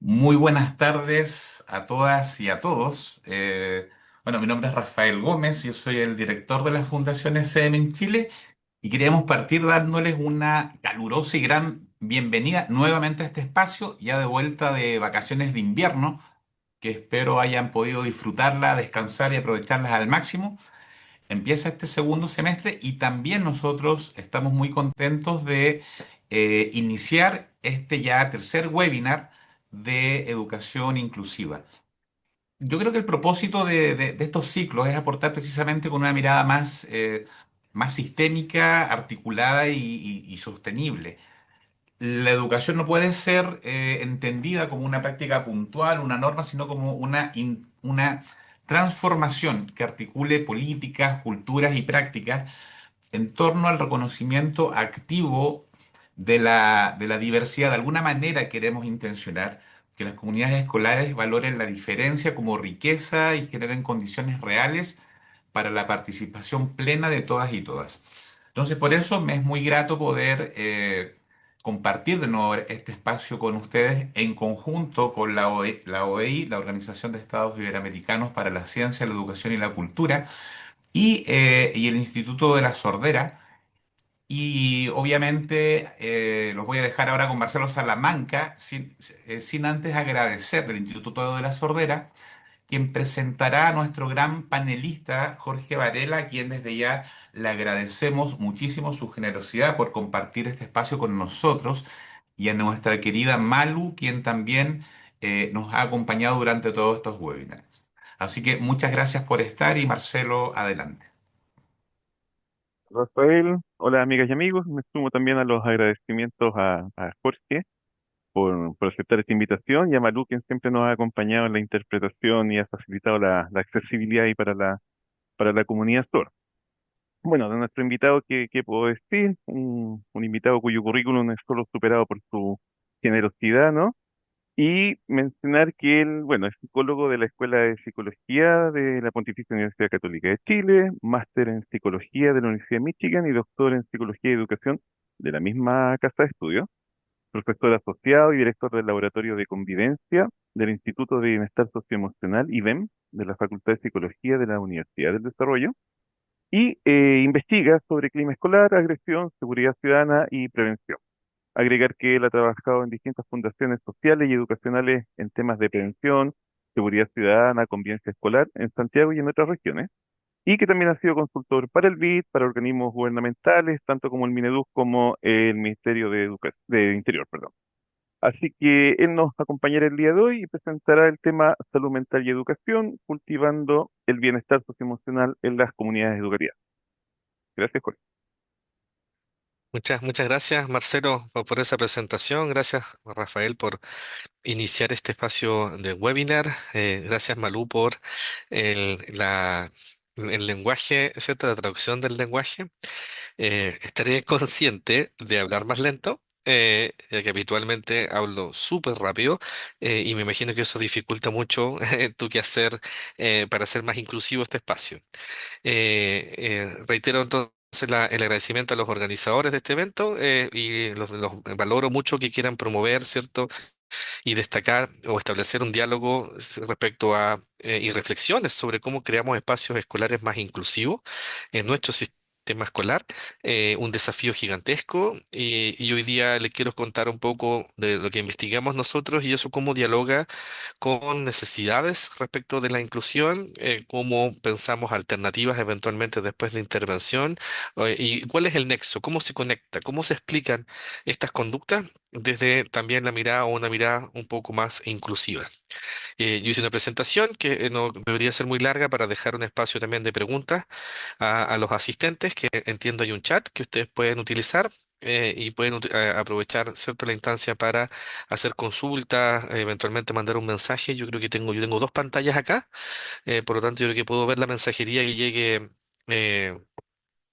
Muy buenas tardes a todas y a todos. Bueno, mi nombre es Rafael Gómez, yo soy el director de la Fundación SM en Chile y queríamos partir dándoles una calurosa y gran bienvenida nuevamente a este espacio, ya de vuelta de vacaciones de invierno, que espero hayan podido disfrutarla, descansar y aprovecharlas al máximo. Empieza este segundo semestre y también nosotros estamos muy contentos de iniciar este ya tercer webinar de educación inclusiva. Yo creo que el propósito de estos ciclos es aportar precisamente con una mirada más sistémica, articulada y sostenible. La educación no puede ser entendida como una práctica puntual, una norma, sino como una transformación que articule políticas, culturas y prácticas en torno al reconocimiento activo de la diversidad. De alguna manera queremos intencionar que las comunidades escolares valoren la diferencia como riqueza y generen condiciones reales para la participación plena de todas y todas. Entonces, por eso me es muy grato poder compartir de nuevo este espacio con ustedes en conjunto con la OEI, la Organización de Estados Iberoamericanos para la Ciencia, la Educación y la Cultura, y el Instituto de la Sordera. Y obviamente los voy a dejar ahora con Marcelo Salamanca, sin antes agradecer del Instituto de la Sordera, quien presentará a nuestro gran panelista Jorge Varela, a quien desde ya le agradecemos muchísimo su generosidad por compartir este espacio con nosotros, y a nuestra querida Malu, quien también nos ha acompañado durante todos estos webinars. Así que muchas gracias por estar y Marcelo, adelante. Rafael, hola amigas y amigos, me sumo también a los agradecimientos a Jorge por aceptar esta invitación y a Malú, quien siempre nos ha acompañado en la interpretación y ha facilitado la accesibilidad y para la comunidad sorda. Bueno, de nuestro invitado, ¿qué puedo decir? Un invitado cuyo currículum es solo superado por su generosidad, ¿no? Y mencionar que él, bueno, es psicólogo de la Escuela de Psicología de la Pontificia Universidad Católica de Chile, máster en Psicología de la Universidad de Michigan y doctor en Psicología y Educación de la misma casa de estudio, profesor asociado y director del Laboratorio de Convivencia del Instituto de Bienestar Socioemocional, IBEM, de la Facultad de Psicología de la Universidad del Desarrollo, y investiga sobre clima escolar, agresión, seguridad ciudadana y prevención. Agregar que él ha trabajado en distintas fundaciones sociales y educacionales en temas de prevención, seguridad ciudadana, convivencia escolar en Santiago y en otras regiones, y que también ha sido consultor para el BID, para organismos gubernamentales, tanto como el Mineduc como el Ministerio de Interior, perdón. Así que él nos acompañará el día de hoy y presentará el tema salud mental y educación, cultivando el bienestar socioemocional en las comunidades educativas. Gracias, Jorge. Muchas gracias, Marcelo, por esa presentación. Gracias, Rafael, por iniciar este espacio de webinar. Gracias, Malú, por el lenguaje, ¿cierto? La traducción del lenguaje. Estaré consciente de hablar más lento, ya que habitualmente hablo súper rápido, y me imagino que eso dificulta mucho tu quehacer para hacer más inclusivo este espacio. Reitero entonces el agradecimiento a los organizadores de este evento, y los valoro mucho que quieran promover, ¿cierto? Y destacar o establecer un diálogo respecto a y reflexiones sobre cómo creamos espacios escolares más inclusivos en nuestro sistema escolar. Un desafío gigantesco, y hoy día les quiero contar un poco de lo que investigamos nosotros y eso cómo dialoga con necesidades respecto de la inclusión, cómo pensamos alternativas eventualmente después de intervención, y cuál es el nexo, cómo se conecta, cómo se explican estas conductas desde también la mirada o una mirada un poco más inclusiva. Yo hice una presentación que no debería ser muy larga para dejar un espacio también de preguntas a los asistentes, que entiendo hay un chat que ustedes pueden utilizar. Y pueden aprovechar, ¿cierto?, la instancia para hacer consultas, eventualmente mandar un mensaje. Yo tengo dos pantallas acá, por lo tanto yo creo que puedo ver la mensajería que llegue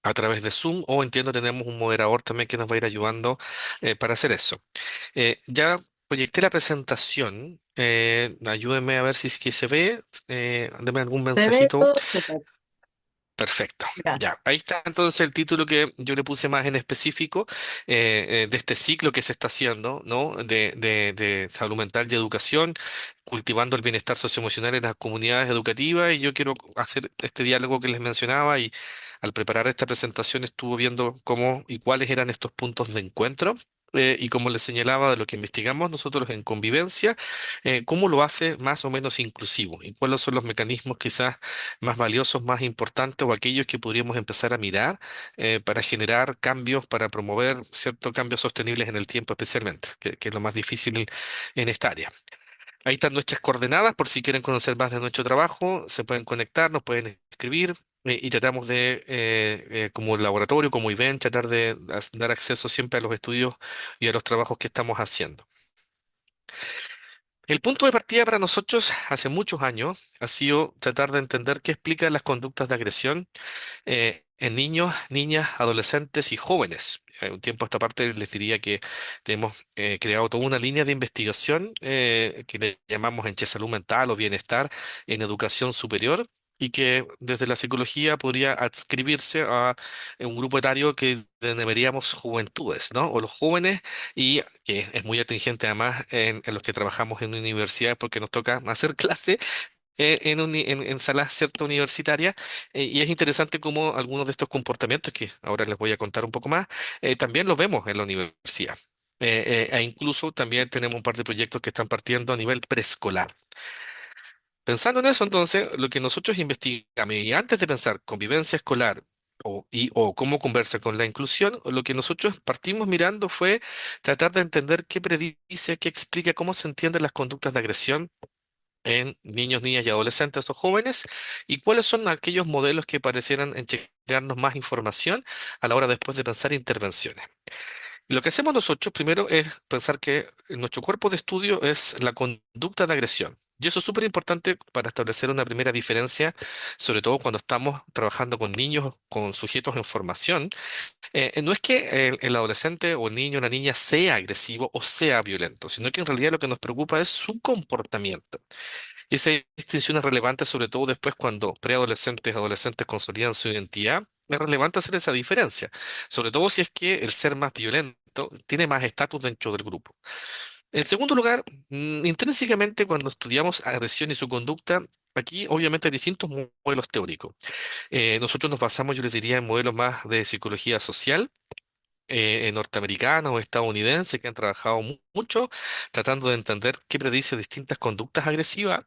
a través de Zoom, o entiendo tenemos un moderador también que nos va a ir ayudando para hacer eso. Ya proyecté la presentación. Ayúdenme a ver si es que se ve. Denme algún Se ve mensajito. todo súper. Perfecto. Ya. Ya, ahí está entonces el título que yo le puse más en específico de este ciclo que se está haciendo, ¿no? De salud mental y educación, cultivando el bienestar socioemocional en las comunidades educativas. Y yo quiero hacer este diálogo que les mencionaba y al preparar esta presentación estuve viendo cómo y cuáles eran estos puntos de encuentro. Y como les señalaba de lo que investigamos nosotros en convivencia, cómo lo hace más o menos inclusivo y cuáles son los mecanismos quizás más valiosos, más importantes o aquellos que podríamos empezar a mirar para generar cambios, para promover ciertos cambios sostenibles en el tiempo especialmente, que es lo más difícil en esta área. Ahí están nuestras coordenadas por si quieren conocer más de nuestro trabajo, se pueden conectar, nos pueden escribir. Y tratamos de, como laboratorio, como event, tratar de dar acceso siempre a los estudios y a los trabajos que estamos haciendo. El punto de partida para nosotros hace muchos años ha sido tratar de entender qué explica las conductas de agresión en niños, niñas, adolescentes y jóvenes. Un tiempo a esta parte les diría que tenemos creado toda una línea de investigación que le llamamos en salud mental o bienestar en educación superior y que desde la psicología podría adscribirse a un grupo etario que denominaríamos juventudes, ¿no? O los jóvenes y que es muy atingente además en los que trabajamos en universidades porque nos toca hacer clase en salas cierta universitarias y es interesante cómo algunos de estos comportamientos que ahora les voy a contar un poco más también los vemos en la universidad. E incluso también tenemos un par de proyectos que están partiendo a nivel preescolar. Pensando en eso, entonces, lo que nosotros investigamos, y antes de pensar convivencia escolar o cómo conversa con la inclusión, lo que nosotros partimos mirando fue tratar de entender qué predice, qué explica, cómo se entienden las conductas de agresión en niños, niñas y adolescentes o jóvenes y cuáles son aquellos modelos que parecieran entregarnos más información a la hora después de pensar intervenciones. Lo que hacemos nosotros primero es pensar que nuestro cuerpo de estudio es la conducta de agresión. Y eso es súper importante para establecer una primera diferencia, sobre todo cuando estamos trabajando con niños, con sujetos en formación. No es que el adolescente o el niño o la niña sea agresivo o sea violento, sino que en realidad lo que nos preocupa es su comportamiento. Y esa distinción es relevante sobre todo después cuando preadolescentes, adolescentes consolidan su identidad. Es relevante hacer esa diferencia, sobre todo si es que el ser más violento tiene más estatus dentro del grupo. En segundo lugar, intrínsecamente cuando estudiamos agresión y su conducta, aquí obviamente hay distintos modelos teóricos. Nosotros nos basamos, yo les diría, en modelos más de psicología social norteamericanos o estadounidenses que han trabajado mucho tratando de entender qué predice distintas conductas agresivas,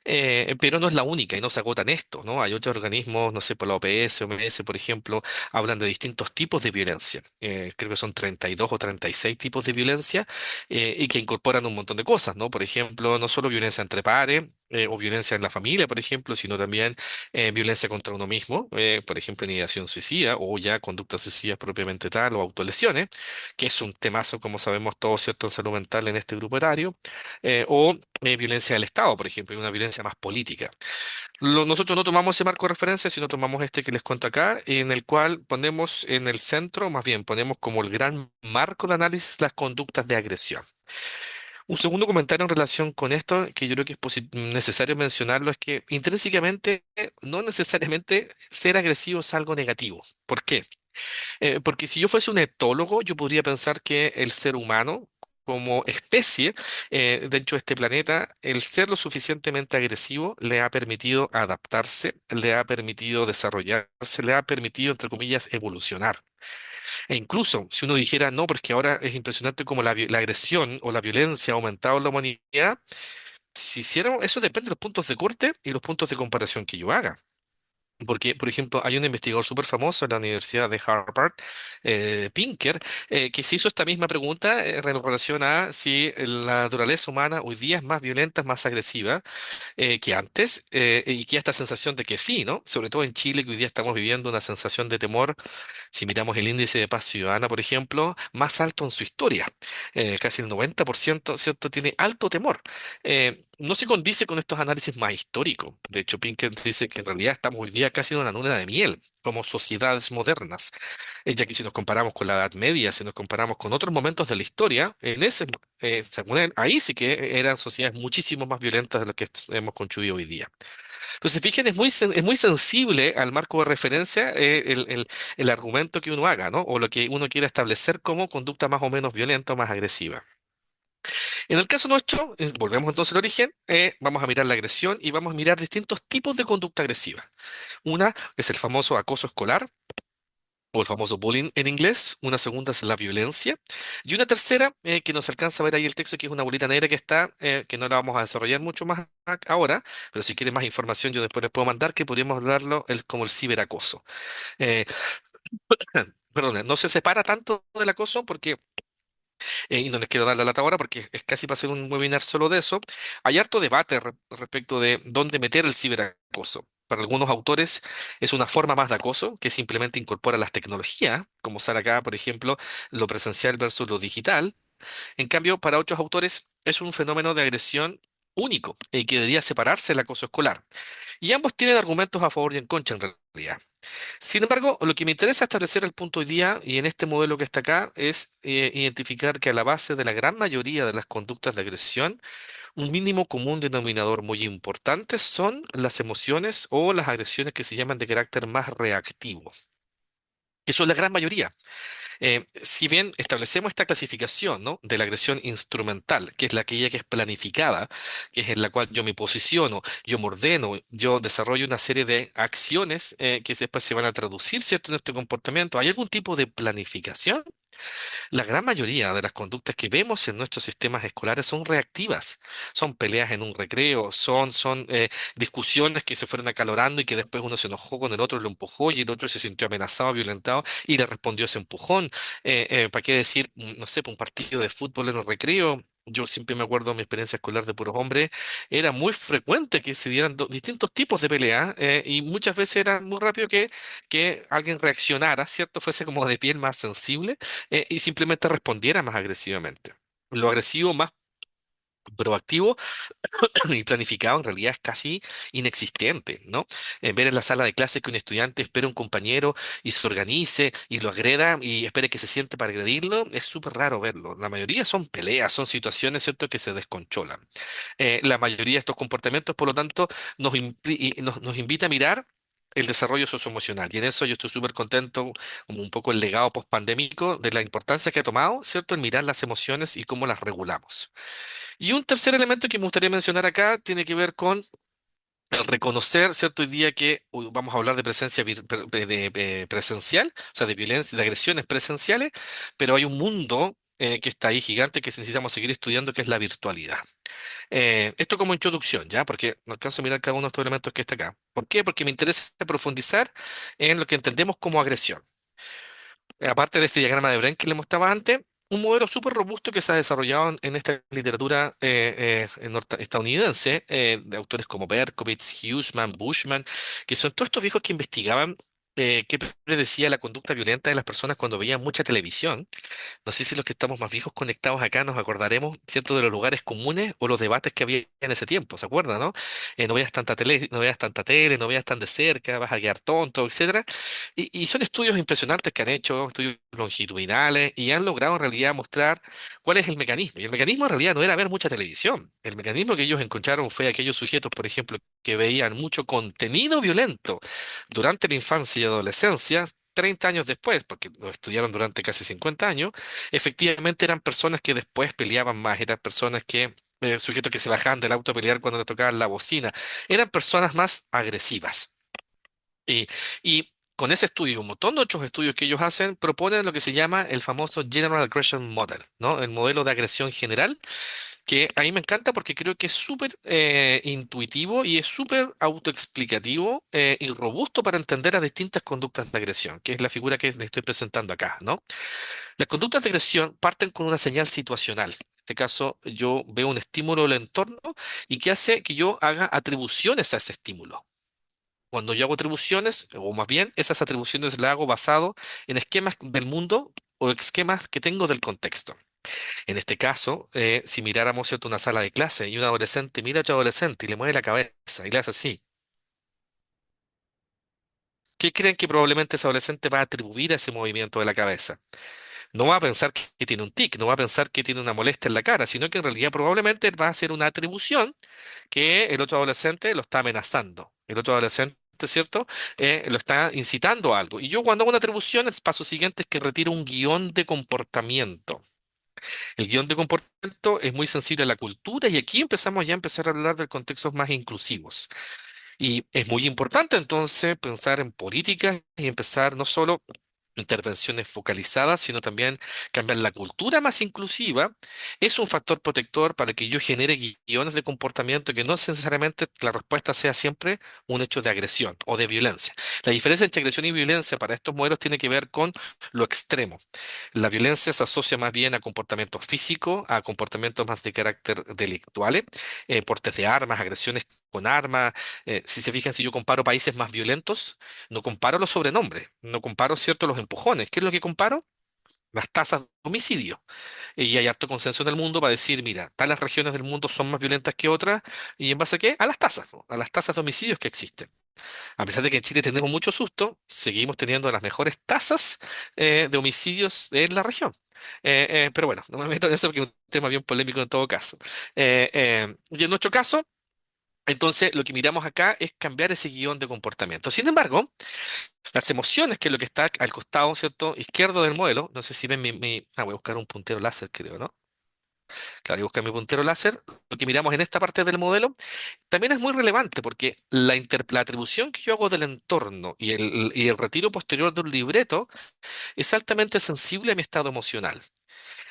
pero no es la única y no se agota en esto, ¿no? Hay otros organismos, no sé, por la OPS, OMS, por ejemplo, hablan de distintos tipos de violencia. Creo que son 32 o 36 tipos de violencia y que incorporan un montón de cosas, ¿no? Por ejemplo, no solo violencia entre pares. O violencia en la familia, por ejemplo, sino también violencia contra uno mismo, por ejemplo, en ideación suicida o ya conductas suicidas propiamente tal o autolesiones, que es un temazo, como sabemos todos, ¿cierto?, en salud mental en este grupo etario, o violencia del Estado, por ejemplo, y una violencia más política. Nosotros no tomamos ese marco de referencia, sino tomamos este que les cuento acá, en el cual ponemos en el centro, más bien ponemos como el gran marco de análisis las conductas de agresión. Un segundo comentario en relación con esto, que yo creo que es necesario mencionarlo, es que intrínsecamente no necesariamente ser agresivo es algo negativo. ¿Por qué? Porque si yo fuese un etólogo, yo podría pensar que el ser humano, como especie dentro de este planeta, el ser lo suficientemente agresivo le ha permitido adaptarse, le ha permitido desarrollarse, le ha permitido, entre comillas, evolucionar. E incluso si uno dijera, no, porque ahora es impresionante cómo la agresión o la violencia ha aumentado en la humanidad, si hiciéramos, eso depende de los puntos de corte y los puntos de comparación que yo haga. Porque, por ejemplo, hay un investigador súper famoso en la Universidad de Harvard, Pinker, que se hizo esta misma pregunta en relación a si la naturaleza humana hoy día es más violenta, es más agresiva que antes, y que esta sensación de que sí, ¿no? Sobre todo en Chile, que hoy día estamos viviendo una sensación de temor si miramos el índice de paz ciudadana, por ejemplo, más alto en su historia, casi el 90%, ¿cierto?, tiene alto temor. No se condice con estos análisis más históricos. De hecho, Pinkett dice que en realidad estamos hoy día diría casi una luna de miel, como sociedades modernas. Ya que si nos comparamos con la Edad Media, si nos comparamos con otros momentos de la historia, según él, ahí sí que eran sociedades muchísimo más violentas de lo que hemos construido hoy día. Entonces, fíjense, es muy sensible al marco de referencia el argumento que uno haga, ¿no? O lo que uno quiera establecer como conducta más o menos violenta o más agresiva. En el caso nuestro, volvemos entonces al origen, vamos a mirar la agresión y vamos a mirar distintos tipos de conducta agresiva. Una es el famoso acoso escolar o el famoso bullying en inglés. Una segunda es la violencia. Y una tercera, que nos alcanza a ver ahí el texto, que es una bolita negra que está, que no la vamos a desarrollar mucho más ahora, pero si quieren más información yo después les puedo mandar, que podríamos hablarlo como el ciberacoso. Eh, Perdón, no se separa tanto del acoso porque y no les quiero dar la lata ahora porque es casi para hacer un webinar solo de eso. Hay harto debate respecto de dónde meter el ciberacoso. Para algunos autores es una forma más de acoso que simplemente incorpora las tecnologías, como sale acá, por ejemplo, lo presencial versus lo digital. En cambio, para otros autores es un fenómeno de agresión único y que debería separarse del acoso escolar. Y ambos tienen argumentos a favor y en contra en realidad. Sin embargo, lo que me interesa establecer el punto hoy día y en este modelo que está acá es identificar que a la base de la gran mayoría de las conductas de agresión, un mínimo común denominador muy importante son las emociones o las agresiones que se llaman de carácter más reactivo, que son la gran mayoría. Si bien establecemos esta clasificación, ¿no?, de la agresión instrumental, que es la aquella que es planificada, que es en la cual yo me posiciono, yo me ordeno, yo desarrollo una serie de acciones que después se van a traducir, ¿cierto?, en este comportamiento. ¿Hay algún tipo de planificación? La gran mayoría de las conductas que vemos en nuestros sistemas escolares son reactivas. Son peleas en un recreo, son discusiones que se fueron acalorando y que después uno se enojó con el otro, lo empujó y el otro se sintió amenazado, violentado y le respondió ese empujón. ¿Para qué decir, no sé, un partido de fútbol en un recreo? Yo siempre me acuerdo de mi experiencia escolar de puros hombres, era muy frecuente que se dieran distintos tipos de peleas y muchas veces era muy rápido que alguien reaccionara, ¿cierto? Fuese como de piel más sensible y simplemente respondiera más agresivamente. Lo agresivo más proactivo y planificado en realidad es casi inexistente, ¿no? Ver en la sala de clases que un estudiante espera a un compañero y se organice y lo agreda y espere que se siente para agredirlo, es súper raro verlo. La mayoría son peleas, son situaciones, ¿cierto?, que se descontrolan. La mayoría de estos comportamientos, por lo tanto, nos invita a mirar el desarrollo socioemocional. Y en eso yo estoy súper contento, como un poco el legado pospandémico de la importancia que ha tomado, ¿cierto?, en mirar las emociones y cómo las regulamos. Y un tercer elemento que me gustaría mencionar acá tiene que ver con el reconocer, ¿cierto? Hoy día que vamos a hablar de presencia presencial, o sea, de violencia, de agresiones presenciales, pero hay un mundo que está ahí gigante que necesitamos seguir estudiando, que es la virtualidad. Esto como introducción, ¿ya? Porque no alcanzo a mirar cada uno de estos elementos que está acá. ¿Por qué? Porque me interesa profundizar en lo que entendemos como agresión. Aparte de este diagrama de Bren que le mostraba antes, un modelo súper robusto que se ha desarrollado en esta literatura estadounidense, de autores como Berkowitz, Huseman, Bushman, que son todos estos viejos que investigaban qué predecía la conducta violenta de las personas cuando veían mucha televisión. No sé si los que estamos más viejos conectados acá nos acordaremos, ¿cierto?, de los lugares comunes o los debates que había en ese tiempo, ¿se acuerdan, no? No veas tanta tele, no veas tanta tele, no veas tan de cerca, vas a quedar tonto, etcétera. Y son estudios impresionantes que han hecho, estudios longitudinales, y han logrado en realidad mostrar cuál es el mecanismo. Y el mecanismo en realidad no era ver mucha televisión. El mecanismo que ellos encontraron fue aquellos sujetos, por ejemplo, que veían mucho contenido violento durante la infancia y adolescencia. 30 años después, porque lo estudiaron durante casi 50 años, efectivamente eran personas que después peleaban más, eran personas que, sujetos que se bajaban del auto a pelear cuando le tocaban la bocina, eran personas más agresivas. Y, y con ese estudio y un montón de otros estudios que ellos hacen, proponen lo que se llama el famoso General Aggression Model, ¿no? El modelo de agresión general, que a mí me encanta porque creo que es súper intuitivo y es súper autoexplicativo y robusto para entender las distintas conductas de agresión, que es la figura que les estoy presentando acá, ¿no? Las conductas de agresión parten con una señal situacional. En este caso, yo veo un estímulo del entorno y que hace que yo haga atribuciones a ese estímulo. Cuando yo hago atribuciones, o más bien esas atribuciones las hago basado en esquemas del mundo o esquemas que tengo del contexto. En este caso, si miráramos, ¿cierto?, una sala de clase y un adolescente mira a otro adolescente y le mueve la cabeza y le hace así, ¿Qué creen que probablemente ese adolescente va a atribuir a ese movimiento de la cabeza? No va a pensar que tiene un tic, no va a pensar que tiene una molestia en la cara, sino que en realidad probablemente va a hacer una atribución que el otro adolescente lo está amenazando. El otro adolescente, ¿cierto? Lo está incitando a algo. Y yo cuando hago una atribución, el paso siguiente es que retiro un guión de comportamiento. El guión de comportamiento es muy sensible a la cultura y aquí empezamos ya a empezar a hablar de contextos más inclusivos. Y es muy importante entonces pensar en políticas y empezar no solo intervenciones focalizadas, sino también cambiar la cultura más inclusiva, es un factor protector para que yo genere guiones de comportamiento que no necesariamente la respuesta sea siempre un hecho de agresión o de violencia. La diferencia entre agresión y violencia para estos modelos tiene que ver con lo extremo. La violencia se asocia más bien a comportamientos físicos, a comportamientos más de carácter delictuales, portes de armas, agresiones con armas. Si se fijan, si yo comparo países más violentos, no comparo los sobrenombres, no comparo, ¿cierto?, los empujones. ¿Qué es lo que comparo? Las tasas de homicidio. Y hay harto consenso en el mundo para decir, mira, tales regiones del mundo son más violentas que otras, ¿y en base a qué? A las tasas, ¿no? A las tasas de homicidios que existen. A pesar de que en Chile tenemos mucho susto, seguimos teniendo las mejores tasas de homicidios en la región. Pero bueno, no me meto en eso porque es un tema bien polémico en todo caso. Y en nuestro caso, entonces lo que miramos acá es cambiar ese guión de comportamiento. Sin embargo, las emociones, que es lo que está al costado, ¿cierto?, izquierdo del modelo, no sé si ven voy a buscar un puntero láser, creo, ¿no? Claro, voy a buscar mi puntero láser. Lo que miramos en esta parte del modelo también es muy relevante porque la atribución que yo hago del entorno y el retiro posterior de un libreto es altamente sensible a mi estado emocional,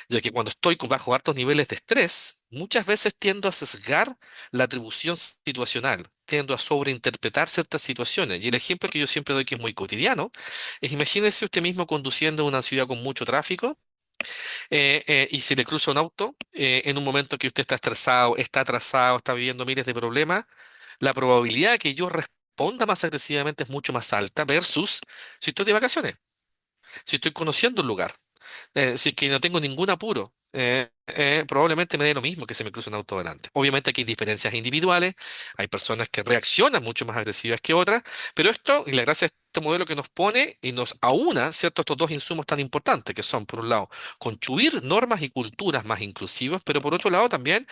ya que cuando estoy bajo altos niveles de estrés, muchas veces tiendo a sesgar la atribución situacional, tiendo a sobreinterpretar ciertas situaciones. Y el ejemplo que yo siempre doy, que es muy cotidiano, es imagínese usted mismo conduciendo en una ciudad con mucho tráfico y se le cruza un auto en un momento que usted está estresado, está atrasado, está viviendo miles de problemas, la probabilidad de que yo responda más agresivamente es mucho más alta versus si estoy de vacaciones, si estoy conociendo un lugar, si es que no tengo ningún apuro. Probablemente me dé lo mismo que se me cruce un auto delante. Obviamente aquí hay diferencias individuales, hay personas que reaccionan mucho más agresivas que otras, pero esto, y la gracia de este modelo que nos pone y nos aúna, ¿cierto?, estos dos insumos tan importantes que son, por un lado, construir normas y culturas más inclusivas, pero por otro lado también,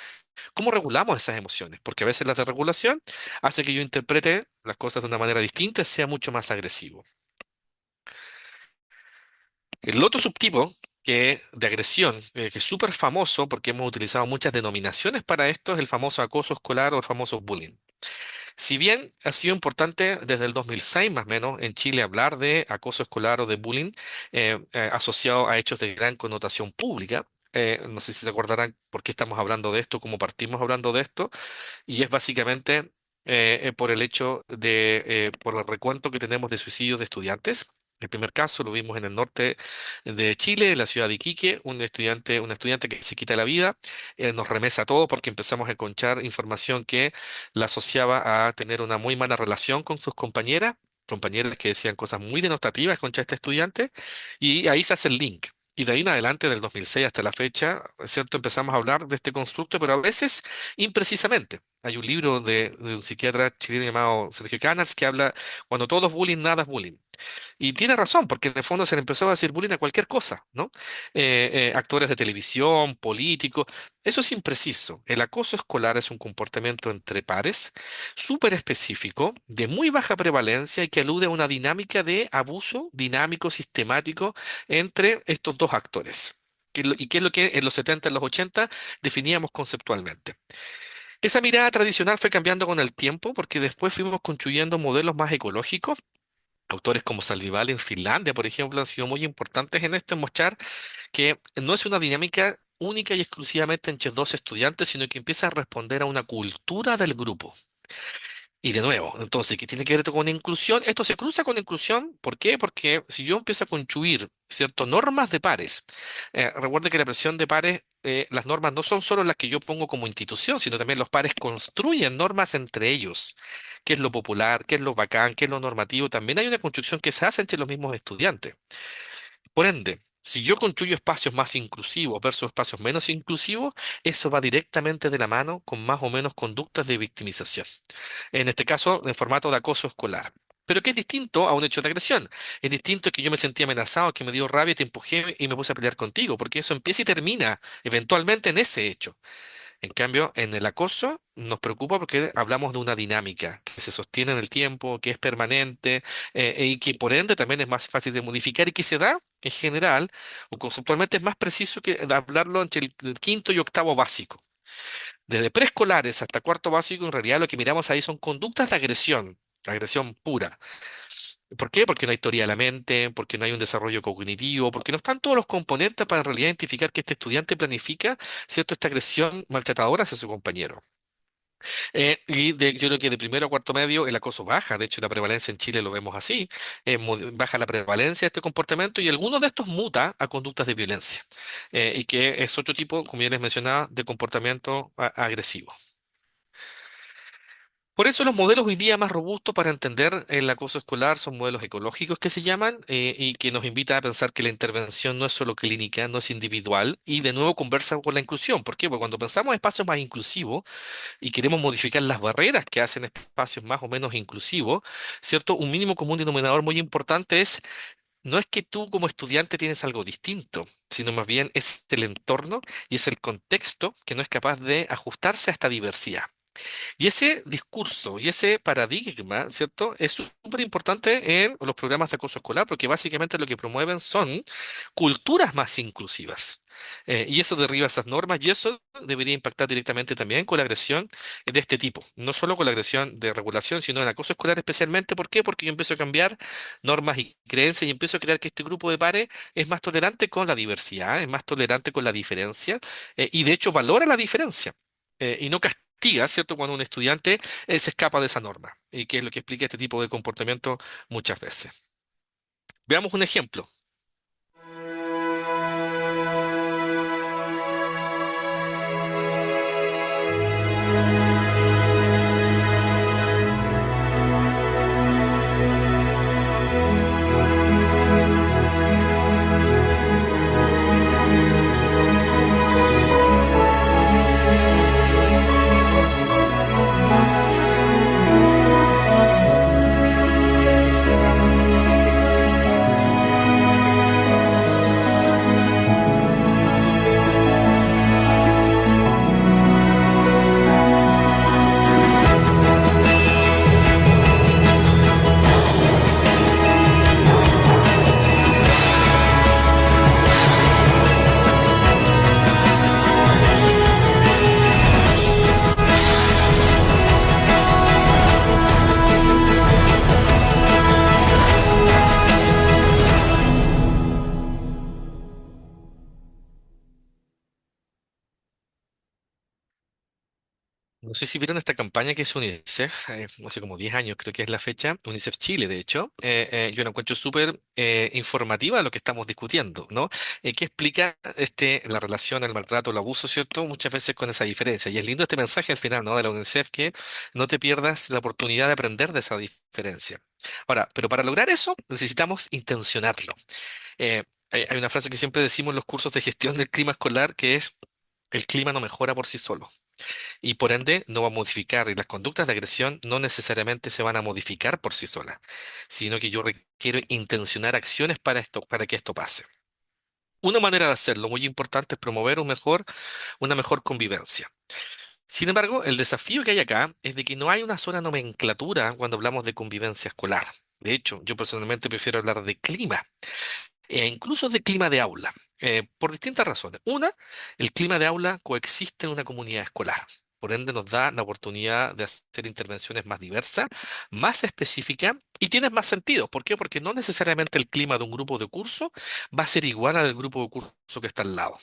cómo regulamos esas emociones, porque a veces la desregulación hace que yo interprete las cosas de una manera distinta y sea mucho más agresivo. El otro subtipo de agresión, que es súper famoso porque hemos utilizado muchas denominaciones para esto, es el famoso acoso escolar o el famoso bullying. Si bien ha sido importante desde el 2006 más o menos en Chile hablar de acoso escolar o de bullying asociado a hechos de gran connotación pública, no sé si se acordarán por qué estamos hablando de esto, cómo partimos hablando de esto, y es básicamente por el hecho por el recuento que tenemos de suicidios de estudiantes. El primer caso lo vimos en el norte de Chile, en la ciudad de Iquique, una estudiante que se quita la vida, nos remesa a todo porque empezamos a encontrar información que la asociaba a tener una muy mala relación con sus compañeras que decían cosas muy denotativas contra este estudiante, y ahí se hace el link. Y de ahí en adelante, del 2006 hasta la fecha, ¿cierto? Empezamos a hablar de este constructo, pero a veces imprecisamente. Hay un libro de un psiquiatra chileno llamado Sergio Canals que habla cuando todo es bullying, nada es bullying. Y tiene razón, porque en el fondo se le empezó a decir bullying a cualquier cosa, ¿no? Actores de televisión, políticos. Eso es impreciso. El acoso escolar es un comportamiento entre pares súper específico, de muy baja prevalencia y que alude a una dinámica de abuso dinámico, sistemático entre estos dos actores. ¿Y qué es lo que en los 70, en los 80 definíamos conceptualmente? Esa mirada tradicional fue cambiando con el tiempo porque después fuimos construyendo modelos más ecológicos. Autores como Salvival en Finlandia, por ejemplo, han sido muy importantes en esto, en mostrar que no es una dinámica única y exclusivamente entre dos estudiantes, sino que empieza a responder a una cultura del grupo. Y de nuevo, entonces, ¿qué tiene que ver esto con inclusión? Esto se cruza con inclusión. ¿Por qué? Porque si yo empiezo a construir, ¿cierto?, normas de pares, recuerde que la presión de pares, las normas no son solo las que yo pongo como institución, sino también los pares construyen normas entre ellos. ¿Qué es lo popular? ¿Qué es lo bacán? ¿Qué es lo normativo? También hay una construcción que se hace entre los mismos estudiantes. Por ende, si yo construyo espacios más inclusivos versus espacios menos inclusivos, eso va directamente de la mano con más o menos conductas de victimización. En este caso, en formato de acoso escolar. pero que es distinto a un hecho de agresión. Es distinto que yo me sentí amenazado, que me dio rabia, te empujé y me puse a pelear contigo, porque eso empieza y termina eventualmente en ese hecho. En cambio, en el acoso nos preocupa porque hablamos de una dinámica que se sostiene en el tiempo, que es permanente, y que por ende también es más fácil de modificar y que se da en general o conceptualmente es más preciso que hablarlo entre el quinto y octavo básico. Desde preescolares hasta cuarto básico, en realidad lo que miramos ahí son conductas de agresión pura. ¿Por qué? Porque no hay teoría de la mente, porque no hay un desarrollo cognitivo, porque no están todos los componentes para en realidad identificar que este estudiante planifica, ¿cierto?, esta agresión maltratadora hacia su compañero. Yo creo que de primero a cuarto medio el acoso baja, de hecho la prevalencia en Chile lo vemos así, baja la prevalencia de este comportamiento y algunos de estos muta a conductas de violencia, y que es otro tipo, como ya les mencionaba, de comportamiento agresivo. Por eso los modelos hoy día más robustos para entender el acoso escolar son modelos ecológicos que se llaman, y que nos invita a pensar que la intervención no es solo clínica, no es individual y de nuevo conversa con la inclusión. ¿Por qué? Porque cuando pensamos en espacios más inclusivos y queremos modificar las barreras que hacen espacios más o menos inclusivos, ¿cierto? Un mínimo común denominador muy importante es, no es que tú como estudiante tienes algo distinto, sino más bien es el entorno y es el contexto que no es capaz de ajustarse a esta diversidad. Y ese discurso y ese paradigma, ¿cierto? Es súper importante en los programas de acoso escolar porque básicamente lo que promueven son culturas más inclusivas. Y eso derriba esas normas y eso debería impactar directamente también con la agresión de este tipo. No solo con la agresión de regulación, sino en acoso escolar especialmente. ¿Por qué? Porque yo empiezo a cambiar normas y creencias y empiezo a crear que este grupo de pares es más tolerante con la diversidad, es más tolerante con la diferencia, y de hecho valora la diferencia. Y no castiga, ¿cierto?, cuando un estudiante se escapa de esa norma, y que es lo que explica este tipo de comportamiento muchas veces. Veamos un ejemplo. No sé si vieron esta campaña que hizo UNICEF, hace como 10 años creo que es la fecha, UNICEF Chile de hecho. Yo la encuentro súper informativa lo que estamos discutiendo, ¿no? Que explica la relación, el maltrato, el abuso, ¿cierto? Muchas veces con esa diferencia. Y es lindo este mensaje al final, ¿no?, de la UNICEF, que no te pierdas la oportunidad de aprender de esa diferencia. Ahora, pero para lograr eso necesitamos intencionarlo. Hay una frase que siempre decimos en los cursos de gestión del clima escolar que es, el clima no mejora por sí solo y por ende no va a modificar y las conductas de agresión no necesariamente se van a modificar por sí solas, sino que yo requiero intencionar acciones para esto, para que esto pase. Una manera de hacerlo muy importante es promover una mejor convivencia. Sin embargo, el desafío que hay acá es de que no hay una sola nomenclatura cuando hablamos de convivencia escolar. De hecho, yo personalmente prefiero hablar de clima e incluso de clima de aula, por distintas razones. Una, el clima de aula coexiste en una comunidad escolar. Por ende, nos da la oportunidad de hacer intervenciones más diversas, más específicas y tienen más sentido. ¿Por qué? Porque no necesariamente el clima de un grupo de curso va a ser igual al del grupo de curso que está al lado.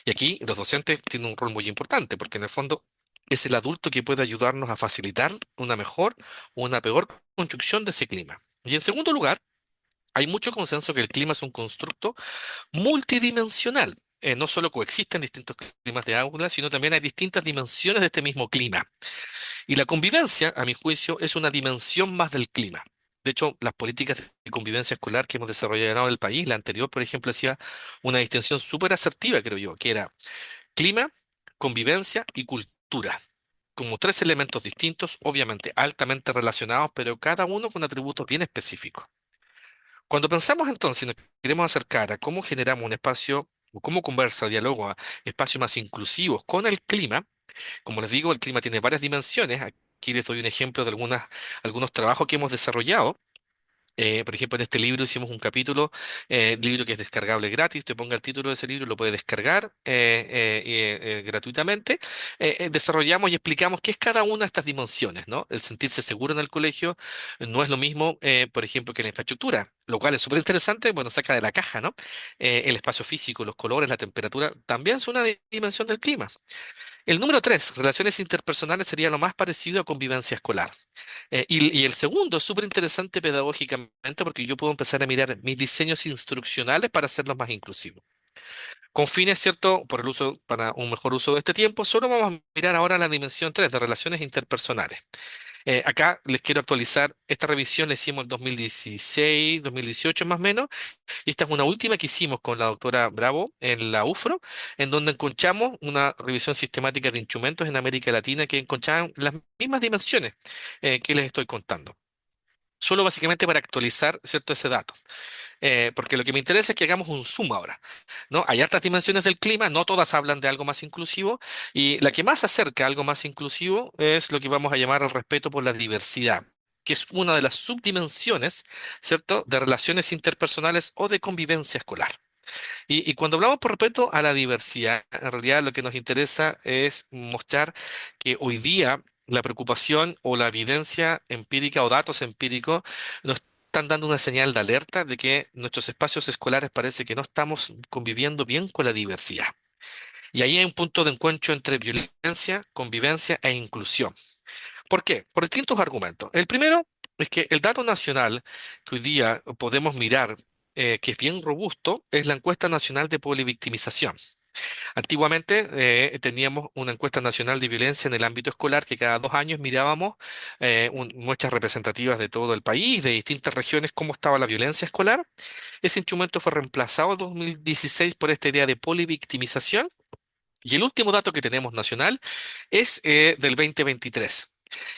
Y aquí los docentes tienen un rol muy importante, porque en el fondo es el adulto que puede ayudarnos a facilitar una mejor o una peor construcción de ese clima. Y en segundo lugar, hay mucho consenso que el clima es un constructo multidimensional. No solo coexisten distintos climas de aula, sino también hay distintas dimensiones de este mismo clima. Y la convivencia, a mi juicio, es una dimensión más del clima. De hecho, las políticas de convivencia escolar que hemos desarrollado en el país, la anterior, por ejemplo, hacía una distinción súper asertiva, creo yo, que era clima, convivencia y cultura. como tres elementos distintos, obviamente altamente relacionados, pero cada uno con atributos bien específicos. Cuando pensamos entonces, y nos queremos acercar a cómo generamos un espacio o cómo conversa, dialoga, espacios más inclusivos con el clima, como les digo, el clima tiene varias dimensiones. Aquí les doy un ejemplo de algunos trabajos que hemos desarrollado. Por ejemplo, en este libro hicimos un capítulo, libro que es descargable gratis. Te ponga el título de ese libro, lo puedes descargar gratuitamente. Desarrollamos y explicamos qué es cada una de estas dimensiones, ¿no? El sentirse seguro en el colegio no es lo mismo, por ejemplo, que la infraestructura, lo cual es súper interesante, bueno, saca de la caja, ¿no? El espacio físico, los colores, la temperatura, también son una dimensión del clima. El número tres, relaciones interpersonales, sería lo más parecido a convivencia escolar. Y el segundo es súper interesante pedagógicamente porque yo puedo empezar a mirar mis diseños instruccionales para hacerlos más inclusivos. Con fines, ¿cierto? Por el uso, para un mejor uso de este tiempo, solo vamos a mirar ahora la dimensión 3 de relaciones interpersonales. Acá les quiero actualizar, esta revisión la hicimos en 2016, 2018 más o menos, y esta es una última que hicimos con la doctora Bravo en la UFRO, en donde encontramos una revisión sistemática de instrumentos en América Latina que encontraban las mismas dimensiones que les estoy contando. Solo básicamente para actualizar, ¿cierto? Ese dato. Porque lo que me interesa es que hagamos un zoom ahora, ¿no? Hay altas dimensiones del clima, no todas hablan de algo más inclusivo, y la que más se acerca a algo más inclusivo es lo que vamos a llamar el respeto por la diversidad, que es una de las subdimensiones, ¿cierto?, de relaciones interpersonales o de convivencia escolar. Y cuando hablamos por respeto a la diversidad, en realidad lo que nos interesa es mostrar que hoy día la preocupación o la evidencia empírica o datos empíricos nos están dando una señal de alerta de que nuestros espacios escolares parece que no estamos conviviendo bien con la diversidad. Y ahí hay un punto de encuentro entre violencia, convivencia e inclusión. ¿Por qué? Por distintos argumentos. El primero es que el dato nacional que hoy día podemos mirar, que es bien robusto, es la encuesta nacional de polivictimización. Antiguamente teníamos una encuesta nacional de violencia en el ámbito escolar que cada 2 años mirábamos muestras representativas de todo el país, de distintas regiones, cómo estaba la violencia escolar. Ese instrumento fue reemplazado en 2016 por esta idea de polivictimización. Y el último dato que tenemos nacional es del 2023.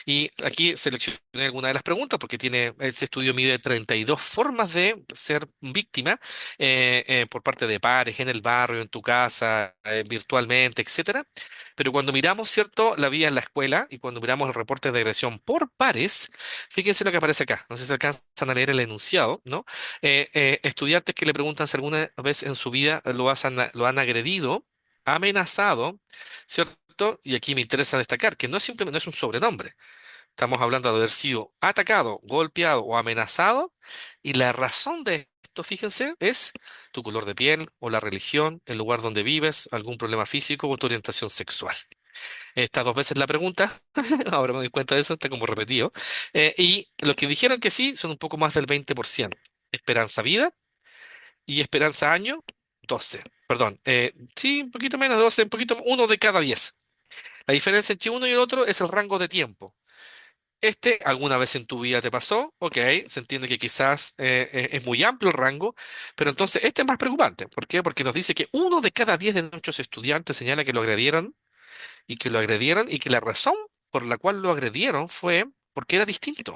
Y aquí seleccioné alguna de las preguntas porque ese estudio mide 32 formas de ser víctima por parte de pares, en el barrio, en tu casa, virtualmente, etcétera. Pero cuando miramos, ¿cierto?, la vida en la escuela y cuando miramos el reporte de agresión por pares, fíjense lo que aparece acá. No sé si alcanzan a leer el enunciado, ¿no? Estudiantes que le preguntan si alguna vez en su vida lo han agredido, amenazado, ¿cierto? Y aquí me interesa destacar que no es simplemente no es un sobrenombre. Estamos hablando de haber sido atacado, golpeado o amenazado. Y la razón de esto, fíjense, es tu color de piel o la religión, el lugar donde vives, algún problema físico o tu orientación sexual. Estas dos veces la pregunta, ahora me doy cuenta de eso, está como repetido. Y los que dijeron que sí son un poco más del 20%. Esperanza vida y esperanza año, 12. Perdón, sí, un poquito menos de 12, un poquito, uno de cada 10. La diferencia entre uno y el otro es el rango de tiempo. Este, alguna vez en tu vida te pasó, ok, se entiende que quizás es muy amplio el rango, pero entonces este es más preocupante. ¿Por qué? Porque nos dice que uno de cada 10 de nuestros estudiantes señala que lo agredieron y que lo agredieron y que la razón por la cual lo agredieron fue porque era distinto.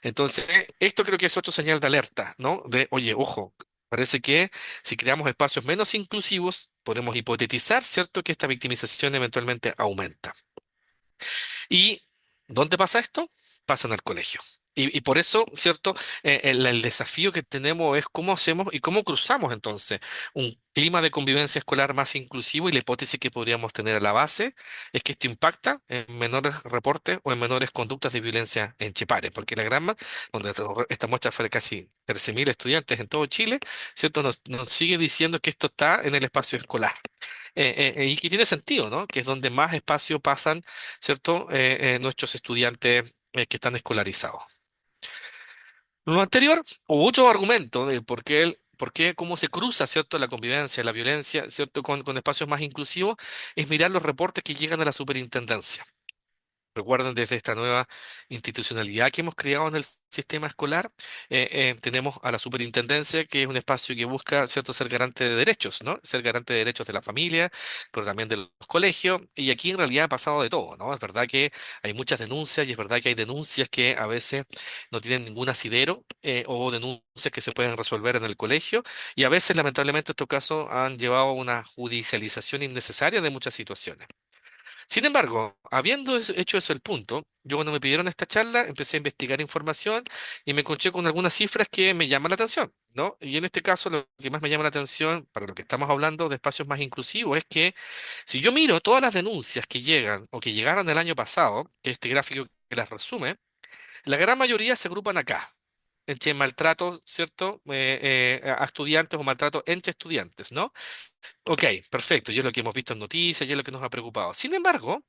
Entonces, esto creo que es otro señal de alerta, ¿no? De, oye, ojo, parece que si creamos espacios menos inclusivos, podemos hipotetizar, ¿cierto?, que esta victimización eventualmente aumenta. ¿Y dónde pasa esto? Pasa en el colegio. Y por eso, ¿cierto? El desafío que tenemos es cómo hacemos y cómo cruzamos entonces un clima de convivencia escolar más inclusivo y la hipótesis que podríamos tener a la base es que esto impacta en menores reportes o en menores conductas de violencia en Chepare, porque la gran donde esta muestra fue de casi 13.000 estudiantes en todo Chile, ¿cierto? Nos sigue diciendo que esto está en el espacio escolar. Y que tiene sentido, ¿no? Que es donde más espacio pasan, ¿cierto? Nuestros estudiantes que están escolarizados. Lo anterior, hubo otro argumento de por qué, cómo se cruza, ¿cierto?, la convivencia, la violencia, ¿cierto?, con espacios más inclusivos, es mirar los reportes que llegan a la superintendencia. Recuerden, desde esta nueva institucionalidad que hemos creado en el sistema escolar, tenemos a la superintendencia, que es un espacio que busca, ¿cierto?, ser garante de derechos, ¿no? Ser garante de derechos de la familia, pero también de los colegios. Y aquí en realidad ha pasado de todo, ¿no? Es verdad que hay muchas denuncias y es verdad que hay denuncias que a veces no tienen ningún asidero, o denuncias que se pueden resolver en el colegio. Y a veces, lamentablemente, estos casos han llevado a una judicialización innecesaria de muchas situaciones. Sin embargo, habiendo hecho eso el punto, yo cuando me pidieron esta charla empecé a investigar información y me encontré con algunas cifras que me llaman la atención, ¿no? Y en este caso lo que más me llama la atención para lo que estamos hablando de espacios más inclusivos es que si yo miro todas las denuncias que llegan o que llegaron el año pasado, que este gráfico que las resume, la gran mayoría se agrupan acá. Entre maltrato, ¿cierto? A estudiantes o maltrato entre estudiantes, ¿no? Ok, perfecto, y es lo que hemos visto en noticias y es lo que nos ha preocupado. Sin embargo,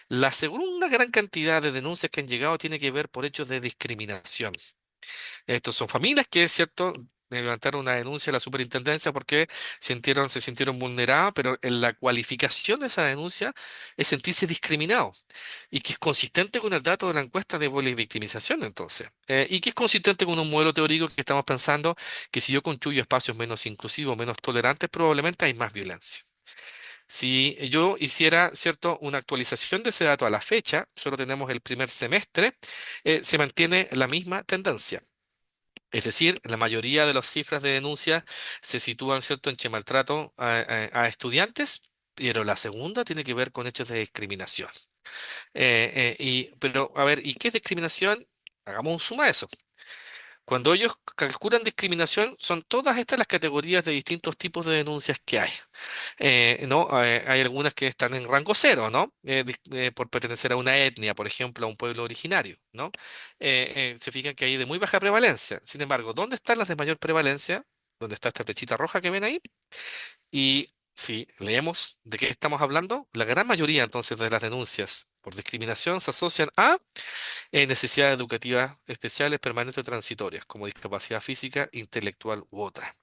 la segunda gran cantidad de denuncias que han llegado tiene que ver por hechos de discriminación. Estos son familias que, es cierto, levantaron una denuncia a la superintendencia porque se sintieron vulneradas, pero en la cualificación de esa denuncia es sentirse discriminado y que es consistente con el dato de la encuesta de victimización, entonces, y que es consistente con un modelo teórico que estamos pensando que si yo construyo espacios menos inclusivos, menos tolerantes, probablemente hay más violencia. Si yo hiciera, ¿cierto?, una actualización de ese dato a la fecha, solo tenemos el primer semestre, se mantiene la misma tendencia. Es decir, la mayoría de las cifras de denuncia se sitúan, ¿cierto?, en maltrato a estudiantes, pero la segunda tiene que ver con hechos de discriminación. Pero, a ver, ¿y qué es discriminación? Hagamos un suma a eso. Cuando ellos calculan discriminación, son todas estas las categorías de distintos tipos de denuncias que hay. ¿No? Hay algunas que están en rango cero, ¿no? Por pertenecer a una etnia, por ejemplo, a un pueblo originario, ¿no? Se fijan que hay de muy baja prevalencia. Sin embargo, ¿dónde están las de mayor prevalencia? ¿Dónde está esta flechita roja que ven ahí? Y si leemos de qué estamos hablando, la gran mayoría entonces de las denuncias por discriminación se asocian a necesidades educativas especiales, permanentes o transitorias, como discapacidad física, intelectual u otra.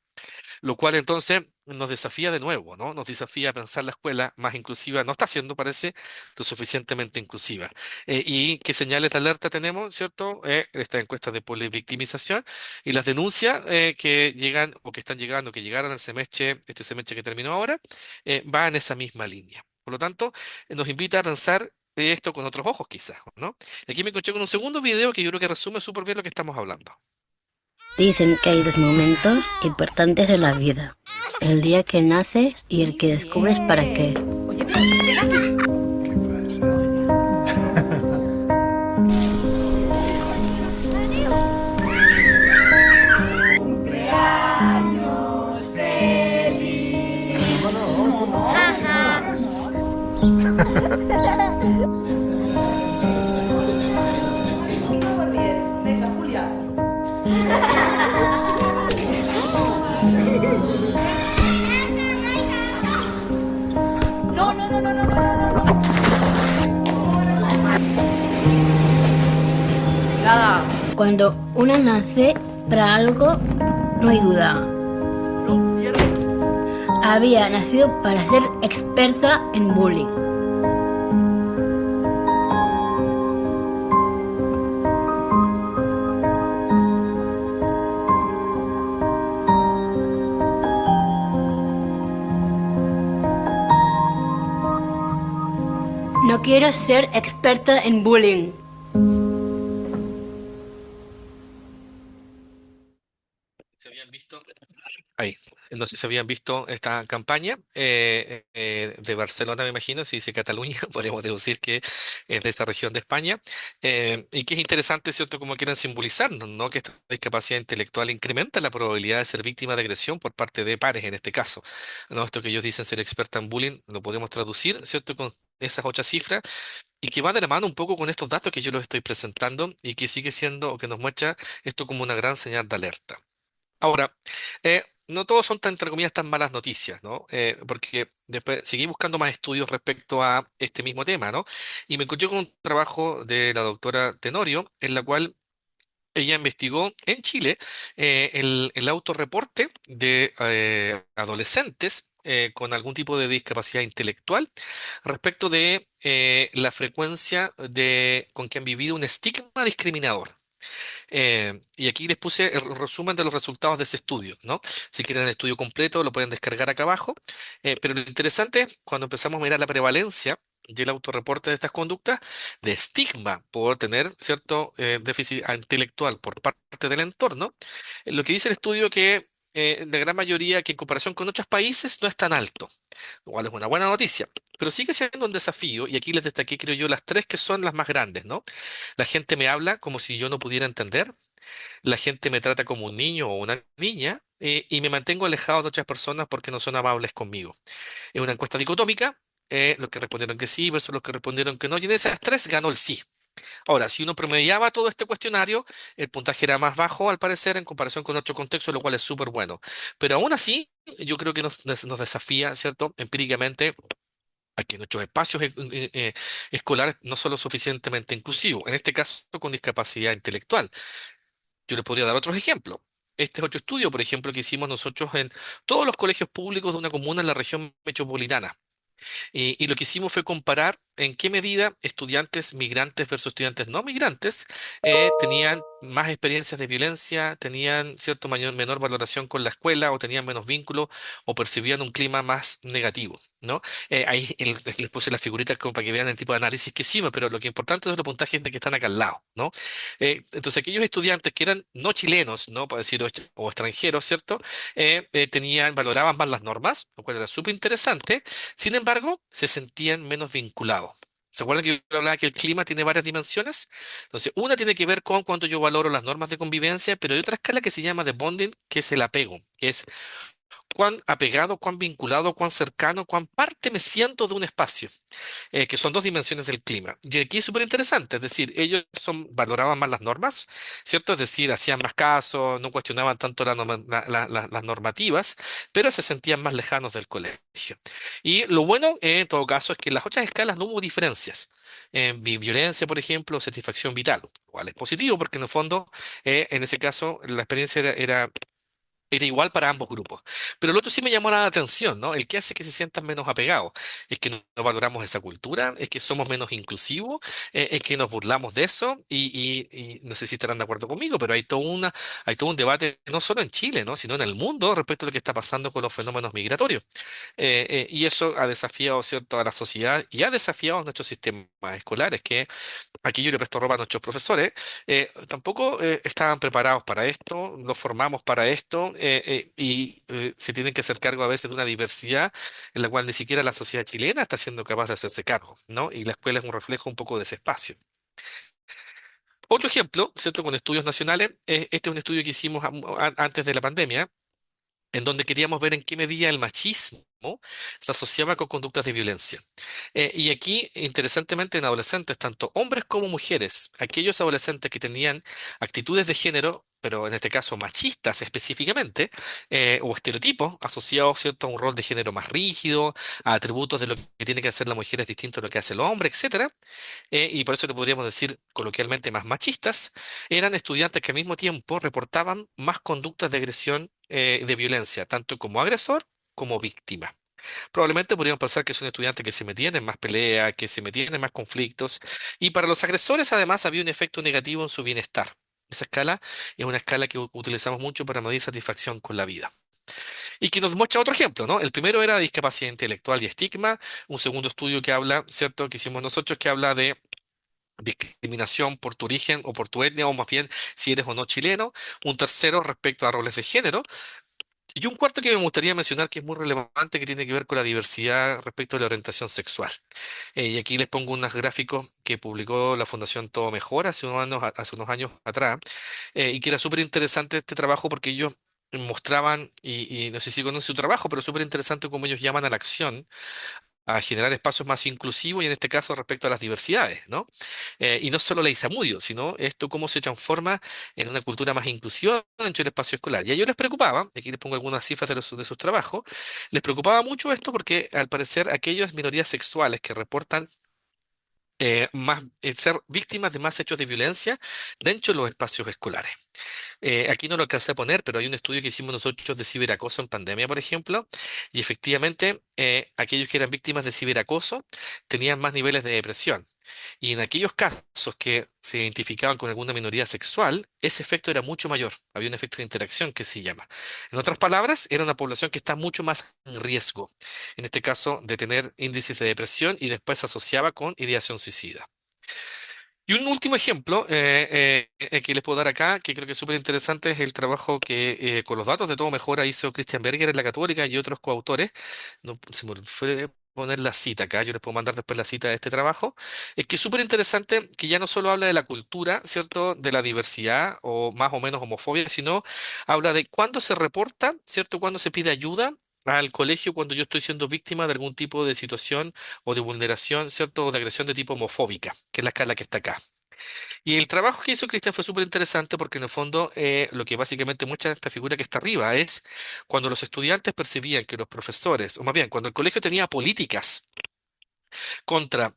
Lo cual entonces nos desafía de nuevo, ¿no? Nos desafía a pensar la escuela más inclusiva. No está siendo, parece, lo suficientemente inclusiva. ¿Y qué señales de alerta tenemos, cierto? Esta encuesta de polivictimización y las denuncias que llegan o que están llegando, que llegaron al semestre, este semestre que terminó ahora, va en esa misma línea. Por lo tanto, nos invita a pensar esto con otros ojos, quizás, ¿no? Y aquí me encontré con un segundo video que yo creo que resume súper bien lo que estamos hablando. Dicen que hay dos momentos importantes en la vida. El día que naces y el que descubres para qué. Venga, Julia. No, no, no, no, no, no, no, no. Nada. Cuando una nace para algo, no hay duda. Había nacido para ser experta en bullying. No quiero ser experta en bullying. ¿Se habían visto? Ahí, no sé si habían visto esta campaña de Barcelona, me imagino, si dice Cataluña, podríamos deducir que es de esa región de España, y que es interesante, ¿cierto?, como quieren simbolizarnos, ¿no? Que esta discapacidad intelectual incrementa la probabilidad de ser víctima de agresión por parte de pares, en este caso, ¿no? Esto que ellos dicen ser experta en bullying, lo podemos traducir, ¿cierto?, con esas 8 cifras, y que va de la mano un poco con estos datos que yo los estoy presentando y que sigue siendo, o que nos muestra esto como una gran señal de alerta. Ahora, no todos son tan, entre comillas, tan malas noticias, ¿no? Porque después seguí buscando más estudios respecto a este mismo tema, ¿no? Y me encontré con un trabajo de la doctora Tenorio, en la cual ella investigó en Chile el autorreporte de adolescentes con algún tipo de discapacidad intelectual respecto de la frecuencia con que han vivido un estigma discriminador. Y aquí les puse el resumen de los resultados de ese estudio, ¿no? Si quieren el estudio completo, lo pueden descargar acá abajo. Pero lo interesante es cuando empezamos a mirar la prevalencia y el autorreporte de estas conductas de estigma por tener cierto déficit intelectual por parte del entorno, lo que dice el estudio que la gran mayoría, que en comparación con otros países no es tan alto, lo cual es una buena noticia. Pero sigue siendo un desafío, y aquí les destaqué, creo yo, las tres que son las más grandes, ¿no? La gente me habla como si yo no pudiera entender, la gente me trata como un niño o una niña, y me mantengo alejado de otras personas porque no son amables conmigo. Es una encuesta dicotómica, los que respondieron que sí versus los que respondieron que no, y en esas tres ganó el sí. Ahora, si uno promediaba todo este cuestionario, el puntaje era más bajo, al parecer, en comparación con otro contexto, lo cual es súper bueno. Pero aún así, yo creo que nos desafía, ¿cierto?, empíricamente a que nuestros espacios escolares no son lo suficientemente inclusivos, en este caso con discapacidad intelectual. Yo les podría dar otros ejemplos. Este es otro estudio, por ejemplo, que hicimos nosotros en todos los colegios públicos de una comuna en la región metropolitana. Y lo que hicimos fue comparar en qué medida estudiantes migrantes versus estudiantes no migrantes tenían más experiencias de violencia, tenían menor valoración con la escuela o tenían menos vínculo o percibían un clima más negativo, ¿no? Ahí les puse las figuritas como para que vean el tipo de análisis que hicimos, pero lo que es importante son los puntajes de que están acá al lado, ¿no? Entonces, aquellos estudiantes que eran no chilenos, ¿no? Para decir, o extranjeros, ¿cierto? Valoraban más las normas, lo cual era súper interesante. Sin embargo, se sentían menos vinculados. ¿Se acuerdan que yo hablaba que el clima tiene varias dimensiones? Entonces, una tiene que ver con cuánto yo valoro las normas de convivencia, pero hay otra escala que se llama de bonding, que es el apego, que es cuán apegado, cuán vinculado, cuán cercano, cuán parte me siento de un espacio, que son dos dimensiones del clima. Y aquí es súper interesante, es decir, valoraban más las normas, ¿cierto? Es decir, hacían más caso, no cuestionaban tanto las normativas, pero se sentían más lejanos del colegio. Y lo bueno, en todo caso, es que en las otras escalas no hubo diferencias. En violencia, por ejemplo, satisfacción vital, lo cual es positivo porque en el fondo, en ese caso, la experiencia era igual para ambos grupos. Pero el otro sí me llamó la atención, ¿no? El que hace que se sientan menos apegados. Es que no valoramos esa cultura, es que somos menos inclusivos, es que nos burlamos de eso y no sé si estarán de acuerdo conmigo, pero hay todo un debate no solo en Chile, ¿no? Sino en el mundo respecto a lo que está pasando con los fenómenos migratorios. Y eso ha desafiado, ¿cierto?, a la sociedad y ha desafiado a nuestros sistemas escolares, que aquí yo le presto ropa a nuestros profesores, tampoco estaban preparados para esto, los formamos para esto se tienen que hacer cargo a veces de una diversidad en la cual ni siquiera la sociedad chilena está siendo capaz de hacerse cargo, ¿no? Y la escuela es un reflejo un poco de ese espacio. Otro ejemplo, ¿cierto? Con estudios nacionales, este es un estudio que hicimos antes de la pandemia, en donde queríamos ver en qué medida el machismo se asociaba con conductas de violencia. Y aquí, interesantemente, en adolescentes, tanto hombres como mujeres, aquellos adolescentes que tenían actitudes de género, pero en este caso machistas específicamente, o estereotipos asociados, ¿cierto?, a un rol de género más rígido, a atributos de lo que tiene que hacer la mujer es distinto a lo que hace el hombre, etcétera, y por eso le podríamos decir coloquialmente más machistas, eran estudiantes que al mismo tiempo reportaban más conductas de agresión, de violencia, tanto como agresor como víctima. Probablemente podríamos pensar que son estudiantes que se metían en más peleas, que se metían en más conflictos, y para los agresores además había un efecto negativo en su bienestar. Esa escala es una escala que utilizamos mucho para medir satisfacción con la vida. Y que nos muestra otro ejemplo, ¿no? El primero era discapacidad intelectual y estigma, un segundo estudio que habla, ¿cierto?, que hicimos nosotros, que habla de discriminación por tu origen o por tu etnia, o más bien si eres o no chileno, un tercero respecto a roles de género, y un cuarto que me gustaría mencionar que es muy relevante, que tiene que ver con la diversidad respecto a la orientación sexual. Y aquí les pongo unos gráficos que publicó la Fundación Todo Mejor hace unos años atrás, y que era súper interesante este trabajo porque ellos mostraban, y no sé si conocen su trabajo, pero súper interesante cómo ellos llaman a la acción a generar espacios más inclusivos y en este caso respecto a las diversidades, ¿no? Y no solo la ISAMUDIO, sino esto cómo se transforma en una cultura más inclusiva dentro del espacio escolar. Y a ellos les preocupaba, aquí les pongo algunas cifras de sus trabajos, les preocupaba mucho esto porque al parecer aquellas minorías sexuales que reportan ser víctimas de más hechos de violencia dentro de los espacios escolares. Aquí no lo alcancé a poner, pero hay un estudio que hicimos nosotros de ciberacoso en pandemia, por ejemplo, y efectivamente aquellos que eran víctimas de ciberacoso tenían más niveles de depresión. Y en aquellos casos que se identificaban con alguna minoría sexual, ese efecto era mucho mayor. Había un efecto de interacción que se llama. En otras palabras, era una población que está mucho más en riesgo, en este caso de tener índices de depresión y después se asociaba con ideación suicida. Y un último ejemplo que les puedo dar acá, que creo que es súper interesante, es el trabajo que con los datos de Todo Mejora hizo Christian Berger en la Católica y otros coautores. No se me fue poner la cita acá, yo les puedo mandar después la cita de este trabajo. Es que es súper interesante que ya no solo habla de la cultura, ¿cierto? De la diversidad o más o menos homofobia, sino habla de cuándo se reporta, ¿cierto? Cuándo se pide ayuda al colegio cuando yo estoy siendo víctima de algún tipo de situación o de vulneración, ¿cierto? O de agresión de tipo homofóbica, que es la escala que está acá. Y el trabajo que hizo Cristian fue súper interesante porque en el fondo lo que básicamente muestra esta figura que está arriba es cuando los estudiantes percibían que los profesores, o más bien, cuando el colegio tenía políticas contra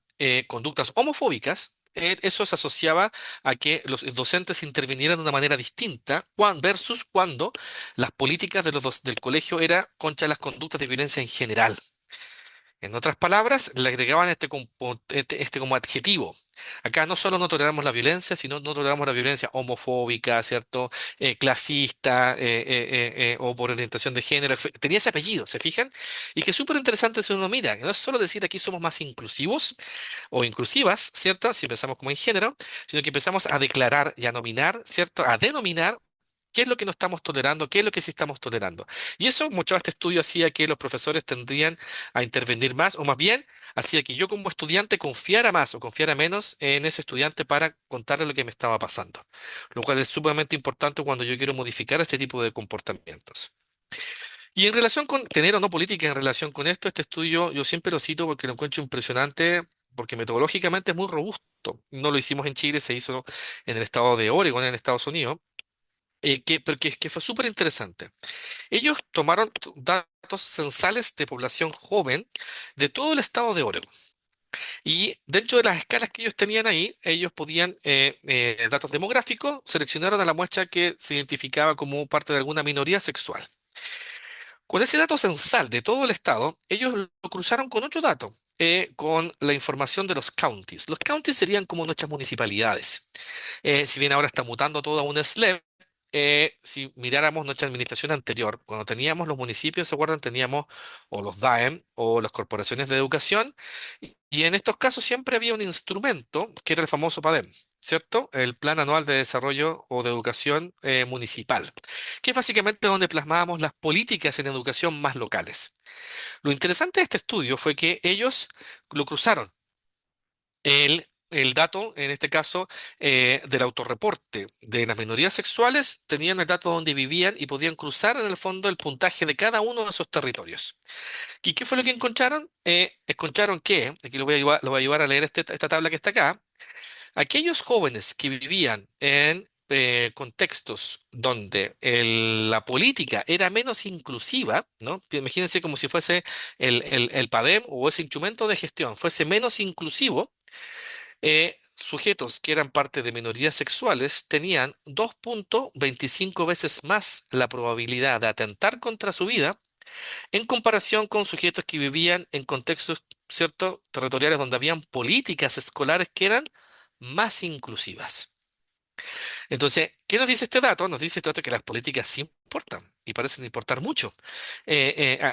conductas homofóbicas, eso se asociaba a que los docentes intervinieran de una manera distinta versus cuando las políticas de del colegio era contra las conductas de violencia en general. En otras palabras, le agregaban este como adjetivo. Acá no solo no toleramos la violencia, sino no toleramos la violencia homofóbica, ¿cierto? Clasista o por orientación de género. Tenía ese apellido, ¿se fijan? Y que es súper interesante si uno mira, no es solo decir aquí somos más inclusivos o inclusivas, ¿cierto? Si empezamos como en género, sino que empezamos a declarar y a nominar, ¿cierto? A denominar. ¿Qué es lo que no estamos tolerando? ¿Qué es lo que sí estamos tolerando? Y eso, mucho de este estudio hacía que los profesores tendrían a intervenir más, o más bien, hacía que yo como estudiante confiara más o confiara menos en ese estudiante para contarle lo que me estaba pasando. Lo cual es sumamente importante cuando yo quiero modificar este tipo de comportamientos. Y en relación con tener o no política en relación con esto, este estudio yo siempre lo cito porque lo encuentro impresionante, porque metodológicamente es muy robusto. No lo hicimos en Chile, se hizo en el estado de Oregon, en Estados Unidos. Que fue súper interesante. Ellos tomaron datos censales de población joven de todo el estado de Oregon. Y dentro de las escalas que ellos tenían ahí, ellos podían, datos demográficos, seleccionaron a la muestra que se identificaba como parte de alguna minoría sexual. Con ese dato censal de todo el estado, ellos lo cruzaron con otro dato, con la información de los counties. Los counties serían como nuestras municipalidades. Si bien ahora está mutando todo a un SLEP, si miráramos nuestra administración anterior, cuando teníamos los municipios, ¿se acuerdan? Teníamos o los DAEM o las corporaciones de educación, y en estos casos siempre había un instrumento que era el famoso PADEM, ¿cierto? El Plan Anual de Desarrollo o de Educación Municipal, que es básicamente donde plasmábamos las políticas en educación más locales. Lo interesante de este estudio fue que ellos lo cruzaron el dato, en este caso, del autorreporte de las minorías sexuales, tenían el dato donde vivían y podían cruzar en el fondo el puntaje de cada uno de esos territorios. ¿Y qué fue lo que encontraron? Encontraron que, aquí lo voy a ayudar a leer esta tabla que está acá, aquellos jóvenes que vivían en contextos donde la política era menos inclusiva, ¿no? Imagínense como si fuese el PADEM o ese instrumento de gestión fuese menos inclusivo, sujetos que eran parte de minorías sexuales tenían 2.25 veces más la probabilidad de atentar contra su vida en comparación con sujetos que vivían en contextos, ¿cierto?, territoriales donde habían políticas escolares que eran más inclusivas. Entonces, ¿qué nos dice este dato? Nos dice este dato que las políticas sí importan y parecen importar mucho,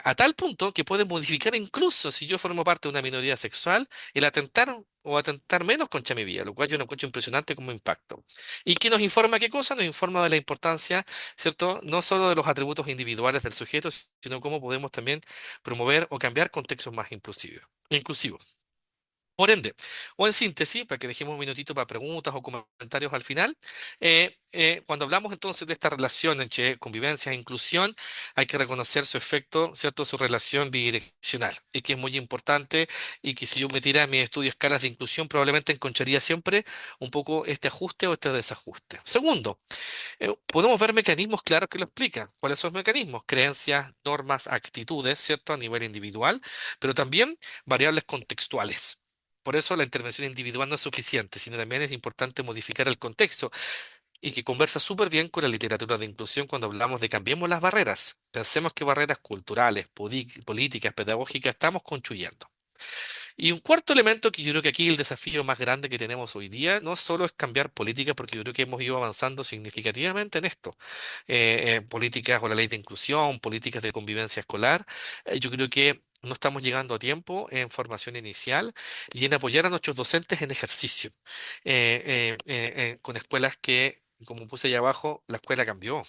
a tal punto que pueden modificar incluso si yo formo parte de una minoría sexual, el atentar o atentar menos contra mi vida, lo cual yo lo encuentro impresionante como impacto. ¿Y qué nos informa qué cosa? Nos informa de la importancia, ¿cierto? No solo de los atributos individuales del sujeto, sino cómo podemos también promover o cambiar contextos más inclusivos. Por ende, o en síntesis, para que dejemos un minutito para preguntas o comentarios al final, cuando hablamos entonces de esta relación entre convivencia e inclusión, hay que reconocer su efecto, ¿cierto? Su relación bidireccional, y que es muy importante y que si yo metiera en mi estudio escalas de inclusión, probablemente encontraría siempre un poco este ajuste o este desajuste. Segundo, podemos ver mecanismos claros que lo explican. ¿Cuáles son los mecanismos? Creencias, normas, actitudes, ¿cierto? A nivel individual, pero también variables contextuales. Por eso la intervención individual no es suficiente, sino también es importante modificar el contexto y que conversa súper bien con la literatura de inclusión cuando hablamos de cambiemos las barreras. Pensemos qué barreras culturales, políticas, pedagógicas estamos construyendo. Y un cuarto elemento que yo creo que aquí el desafío más grande que tenemos hoy día no solo es cambiar políticas, porque yo creo que hemos ido avanzando significativamente en esto. Políticas o la ley de inclusión, políticas de convivencia escolar. Yo creo que no estamos llegando a tiempo en formación inicial y en apoyar a nuestros docentes en ejercicio, con escuelas que, como puse allá abajo, la escuela cambió.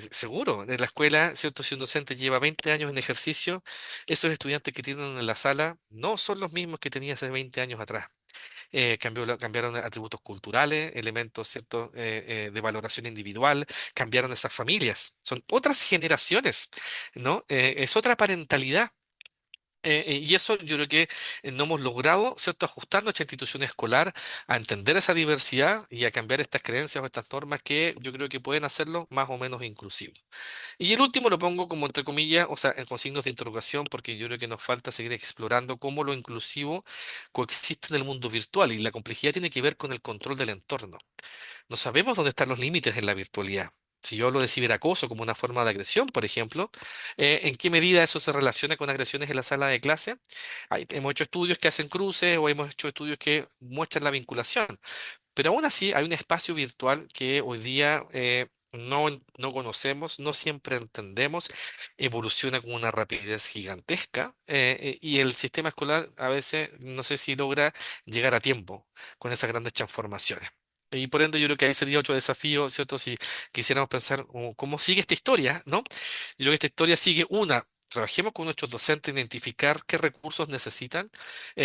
Seguro, en la escuela, ¿cierto? Si un docente lleva 20 años en ejercicio, esos estudiantes que tienen en la sala no son los mismos que tenía hace 20 años atrás. Cambiaron atributos culturales, elementos, ¿cierto? De valoración individual, cambiaron esas familias. Son otras generaciones, ¿no? Es otra parentalidad. Y eso yo creo que no hemos logrado, ¿cierto?, ajustar nuestra institución escolar a entender esa diversidad y a cambiar estas creencias o estas normas que yo creo que pueden hacerlo más o menos inclusivo. Y el último lo pongo como entre comillas, o sea, con signos de interrogación, porque yo creo que nos falta seguir explorando cómo lo inclusivo coexiste en el mundo virtual y la complejidad tiene que ver con el control del entorno. No sabemos dónde están los límites en la virtualidad. Si yo hablo de ciberacoso como una forma de agresión, por ejemplo, ¿en qué medida eso se relaciona con agresiones en la sala de clase? Hemos hecho estudios que hacen cruces o hemos hecho estudios que muestran la vinculación. Pero aún así hay un espacio virtual que hoy día no conocemos, no siempre entendemos, evoluciona con una rapidez gigantesca y el sistema escolar a veces no sé si logra llegar a tiempo con esas grandes transformaciones. Y por ende yo creo que ahí sería otro desafío, ¿cierto? Si quisiéramos pensar cómo sigue esta historia, ¿no? Yo creo que esta historia sigue una. Trabajemos con nuestros docentes, identificar qué recursos necesitan,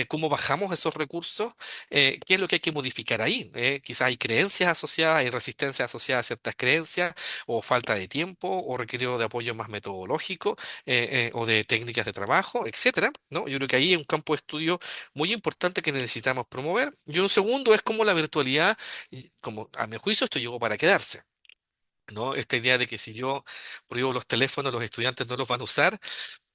cómo bajamos esos recursos, qué es lo que hay que modificar ahí. Quizás hay creencias asociadas, hay resistencias asociadas a ciertas creencias, o falta de tiempo, o requerido de apoyo más metodológico, o de técnicas de trabajo, etcétera, ¿no? Yo creo que ahí hay un campo de estudio muy importante que necesitamos promover. Y un segundo es como la virtualidad, como a mi juicio, esto llegó para quedarse. ¿No? Esta idea de que si yo prohíbo los teléfonos, los estudiantes no los van a usar,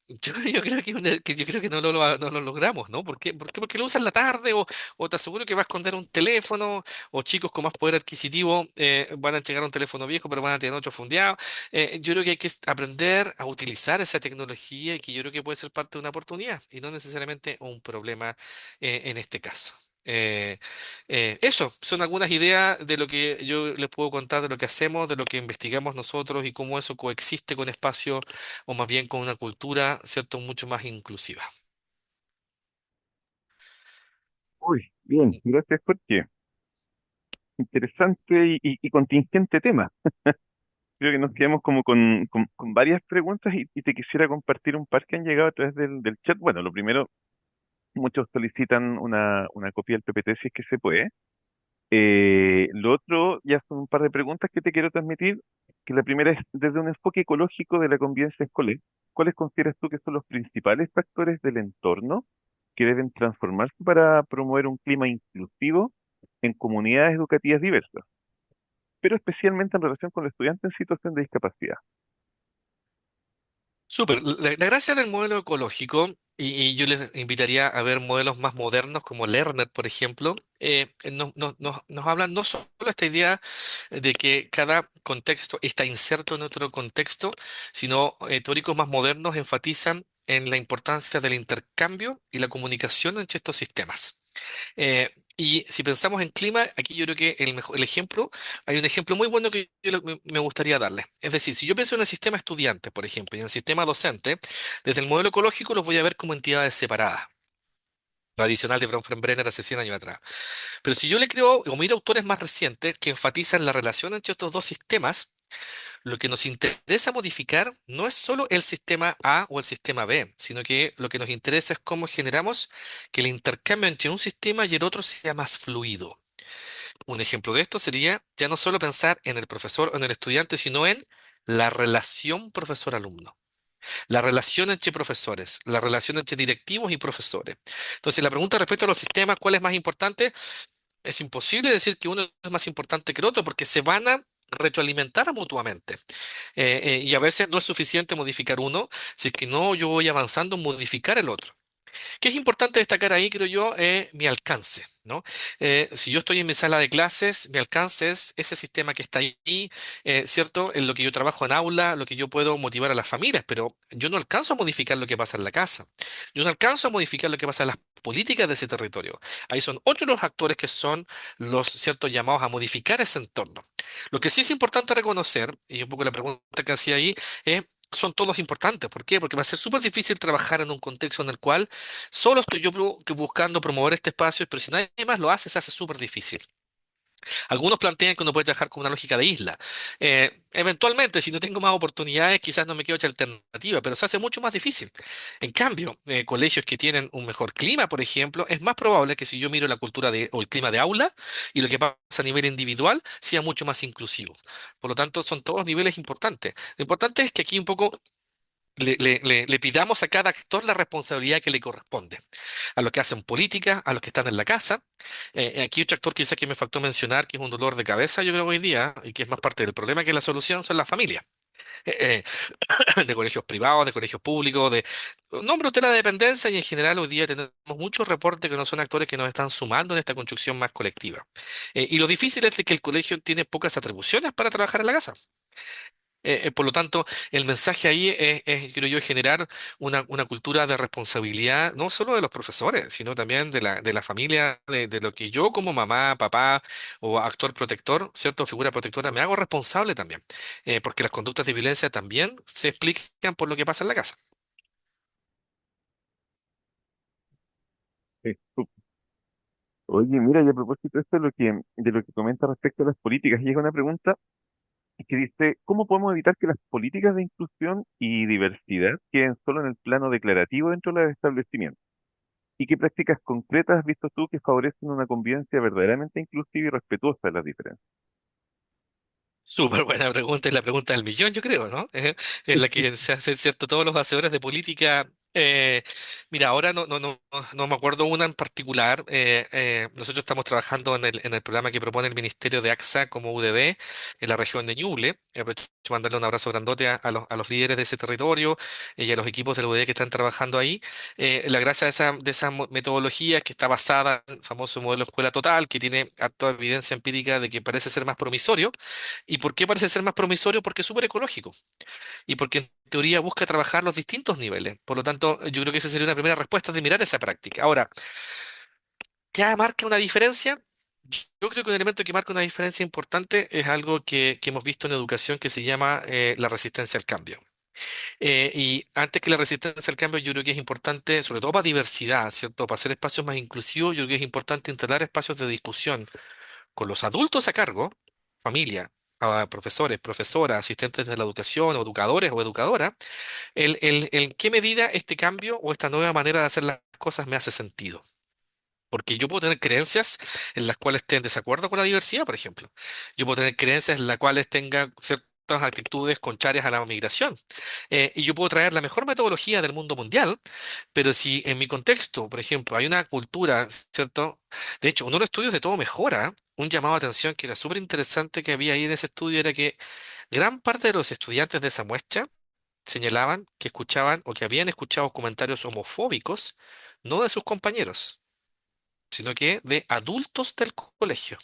yo creo yo creo que no lo logramos, ¿no? Porque lo usan en la tarde o te aseguro que va a esconder un teléfono o chicos con más poder adquisitivo van a entregar un teléfono viejo pero van a tener otro fundeado. Yo creo que hay que aprender a utilizar esa tecnología y que yo creo que puede ser parte de una oportunidad y no necesariamente un problema en este caso. Eso son algunas ideas de lo que yo les puedo contar de lo que hacemos, de lo que investigamos nosotros y cómo eso coexiste con espacios o más bien con una cultura, ¿cierto?, mucho más inclusiva. Uy, bien, gracias Jorge. Interesante y contingente tema. Creo que nos quedamos como con varias preguntas y te quisiera compartir un par que han llegado a través del chat. Bueno, lo primero, muchos solicitan una copia del PPT si es que se puede. Lo otro, ya son un par de preguntas que te quiero transmitir, que la primera es desde un enfoque ecológico de la convivencia escolar. ¿Cuáles consideras tú que son los principales factores del entorno que deben transformarse para promover un clima inclusivo en comunidades educativas diversas, pero especialmente en relación con los estudiantes en situación de discapacidad? Súper. La gracia del modelo ecológico, y yo les invitaría a ver modelos más modernos como Lerner, por ejemplo, nos hablan no solo esta idea de que cada contexto está inserto en otro contexto, sino teóricos más modernos enfatizan en la importancia del intercambio y la comunicación entre estos sistemas. Y si pensamos en clima, aquí yo creo que el ejemplo, hay un ejemplo muy bueno que me gustaría darle. Es decir, si yo pienso en el sistema estudiante, por ejemplo, y en el sistema docente, desde el modelo ecológico los voy a ver como entidades separadas. Tradicional de Bronfenbrenner hace 100 años atrás. Pero si yo le creo, o miro autores más recientes que enfatizan la relación entre estos dos sistemas, lo que nos interesa modificar no es solo el sistema A o el sistema B, sino que lo que nos interesa es cómo generamos que el intercambio entre un sistema y el otro sea más fluido. Un ejemplo de esto sería ya no solo pensar en el profesor o en el estudiante, sino en la relación profesor-alumno, la relación entre profesores, la relación entre directivos y profesores. Entonces, la pregunta respecto a los sistemas, ¿cuál es más importante? Es imposible decir que uno es más importante que el otro porque se van a retroalimentar mutuamente. Y a veces no es suficiente modificar uno, si es que no yo voy avanzando en modificar el otro. ¿Qué es importante destacar ahí, creo yo? Mi alcance, ¿no? Si yo estoy en mi sala de clases, mi alcance es ese sistema que está ahí, ¿cierto? En lo que yo trabajo en aula, lo que yo puedo motivar a las familias, pero yo no alcanzo a modificar lo que pasa en la casa. Yo no alcanzo a modificar lo que pasa en las políticas de ese territorio. Ahí son otros los actores que son los ciertos llamados a modificar ese entorno. Lo que sí es importante reconocer, y un poco la pregunta que hacía ahí, es son todos importantes. ¿Por qué? Porque va a ser súper difícil trabajar en un contexto en el cual solo estoy yo buscando promover este espacio, pero si nadie más lo hace, se hace súper difícil. Algunos plantean que uno puede trabajar con una lógica de isla. Eventualmente, si no tengo más oportunidades, quizás no me quedo otra alternativa, pero se hace mucho más difícil. En cambio, colegios que tienen un mejor clima, por ejemplo, es más probable que si yo miro la cultura o el clima de aula y lo que pasa a nivel individual, sea mucho más inclusivo. Por lo tanto, son todos niveles importantes. Lo importante es que aquí un poco le pidamos a cada actor la responsabilidad que le corresponde. A los que hacen política, a los que están en la casa. Aquí otro actor quizás que me faltó mencionar, que es un dolor de cabeza, yo creo hoy día, y que es más parte del problema que la solución, son las familias. De colegios privados, de colegios públicos, de... Nombro usted la dependencia y en general hoy día tenemos muchos reportes que no son actores que nos están sumando en esta construcción más colectiva. Y lo difícil es de que el colegio tiene pocas atribuciones para trabajar en la casa. Por lo tanto, el mensaje ahí creo yo, generar una cultura de responsabilidad, no solo de los profesores, sino también de la familia, de lo que yo como mamá, papá o actor protector, ¿cierto? Figura protectora, me hago responsable también, porque las conductas de violencia también se explican por lo que pasa en la casa. Sí. Oye, mira, y a propósito de esto, de lo que comenta respecto a las políticas, llega una pregunta que dice, ¿cómo podemos evitar que las políticas de inclusión y diversidad queden solo en el plano declarativo dentro de los establecimientos? ¿Y qué prácticas concretas has visto tú que favorecen una convivencia verdaderamente inclusiva y respetuosa de las diferencias? Súper buena pregunta, es la pregunta del millón, yo creo, ¿no? En la que se hacen, ¿cierto? Todos los hacedores de política. Mira, ahora no me acuerdo una en particular. Nosotros estamos trabajando en el programa que propone el Ministerio de AXA como UDD en la región de Ñuble. Aprovecho de mandarle un abrazo grandote a los líderes de ese territorio y a los equipos del UDD que están trabajando ahí. La gracia de esa metodología que está basada en el famoso modelo escuela total, que tiene harta evidencia empírica de que parece ser más promisorio. ¿Y por qué parece ser más promisorio? Porque es súper ecológico y porque en teoría busca trabajar los distintos niveles. Por lo tanto, yo creo que esa sería una primera respuesta de mirar esa práctica. Ahora, ¿qué marca una diferencia? Yo creo que un elemento que marca una diferencia importante es algo que hemos visto en educación que se llama la resistencia al cambio. Y antes que la resistencia al cambio, yo creo que es importante, sobre todo para diversidad, ¿cierto? Para hacer espacios más inclusivos, yo creo que es importante instalar espacios de discusión con los adultos a cargo, familia, a profesores, profesoras, asistentes de la educación, o educadores o educadoras, en qué medida este cambio o esta nueva manera de hacer las cosas me hace sentido. Porque yo puedo tener creencias en las cuales esté en desacuerdo con la diversidad, por ejemplo. Yo puedo tener creencias en las cuales tenga ciertas actitudes contrarias a la migración. Y yo puedo traer la mejor metodología del mundo mundial, pero si en mi contexto, por ejemplo, hay una cultura, ¿cierto? De hecho, uno de los estudios de todo mejora, un llamado de atención que era súper interesante que había ahí en ese estudio era que gran parte de los estudiantes de esa muestra señalaban que escuchaban o que habían escuchado comentarios homofóbicos, no de sus compañeros sino que de adultos del colegio.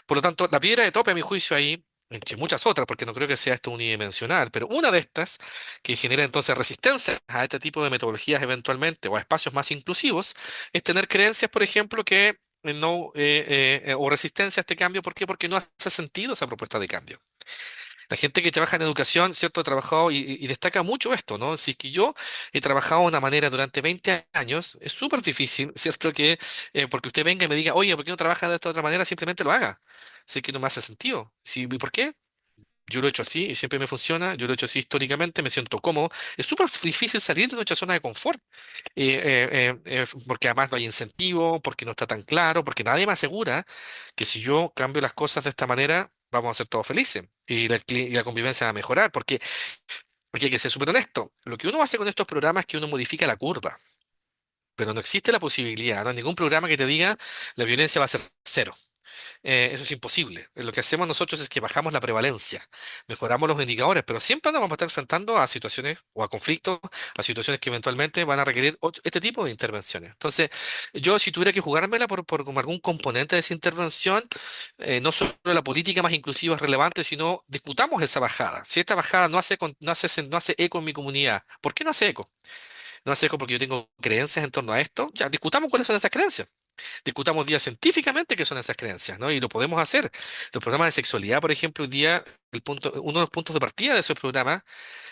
Por lo tanto, la piedra de tope, a mi juicio, ahí, entre muchas otras, porque no creo que sea esto unidimensional, pero una de estas que genera entonces resistencia a este tipo de metodologías eventualmente o a espacios más inclusivos, es tener creencias, por ejemplo, que no, o resistencia a este cambio. ¿Por qué? Porque no hace sentido esa propuesta de cambio. La gente que trabaja en educación, ¿cierto? Ha trabajado y destaca mucho esto, ¿no? Si es que yo he trabajado de una manera durante 20 años, es súper difícil, ¿cierto? Que porque usted venga y me diga, oye, ¿por qué no trabaja de esta otra manera? Simplemente lo haga. Si es que no me hace sentido. Sí, ¿y por qué? Yo lo he hecho así y siempre me funciona. Yo lo he hecho así históricamente, me siento cómodo. Es súper difícil salir de nuestra zona de confort, porque además no hay incentivo, porque no está tan claro, porque nadie me asegura que si yo cambio las cosas de esta manera, vamos a ser todos felices y y la convivencia va a mejorar. Porque hay que ser súper honesto. Lo que uno hace con estos programas es que uno modifica la curva, pero no existe la posibilidad, no hay ningún programa que te diga la violencia va a ser cero. Eso es imposible. Lo que hacemos nosotros es que bajamos la prevalencia, mejoramos los indicadores, pero siempre nos vamos a estar enfrentando a situaciones o a conflictos, a situaciones que eventualmente van a requerir este tipo de intervenciones. Entonces, yo si tuviera que jugármela por como algún componente de esa intervención, no solo la política más inclusiva es relevante, sino discutamos esa bajada. Si esta bajada no hace eco en mi comunidad, ¿por qué no hace eco? No hace eco porque yo tengo creencias en torno a esto. Ya discutamos cuáles son esas creencias. Discutamos hoy día científicamente qué son esas creencias, ¿no? Y lo podemos hacer. Los programas de sexualidad, por ejemplo, hoy día, uno de los puntos de partida de esos programas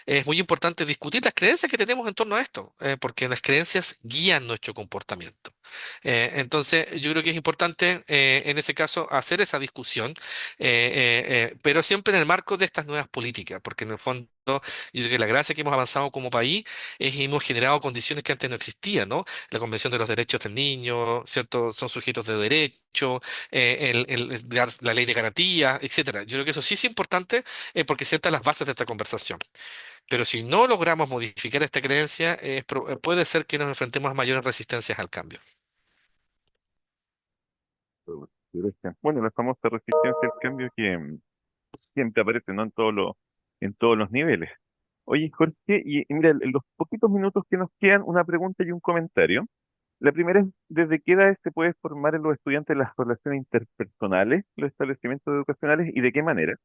es muy importante discutir las creencias que tenemos en torno a esto, porque las creencias guían nuestro comportamiento. Entonces, yo creo que es importante en ese caso hacer esa discusión, pero siempre en el marco de estas nuevas políticas, porque en el fondo yo creo que la gracia que hemos avanzado como país es que hemos generado condiciones que antes no existían, ¿no? La Convención de los Derechos del Niño, ¿cierto? Son sujetos de derecho, la ley de garantía, etcétera. Yo creo que eso sí es importante porque sienta las bases de esta conversación. Pero si no logramos modificar esta creencia, puede ser que nos enfrentemos a mayores resistencias al cambio. Bueno, la famosa resistencia al cambio que siempre aparece, ¿no? En todos los niveles. Oye, Jorge, y mira, en los poquitos minutos que nos quedan, una pregunta y un comentario. La primera es, ¿desde qué edad se puede formar en los estudiantes las relaciones interpersonales, los establecimientos educacionales y de qué manera?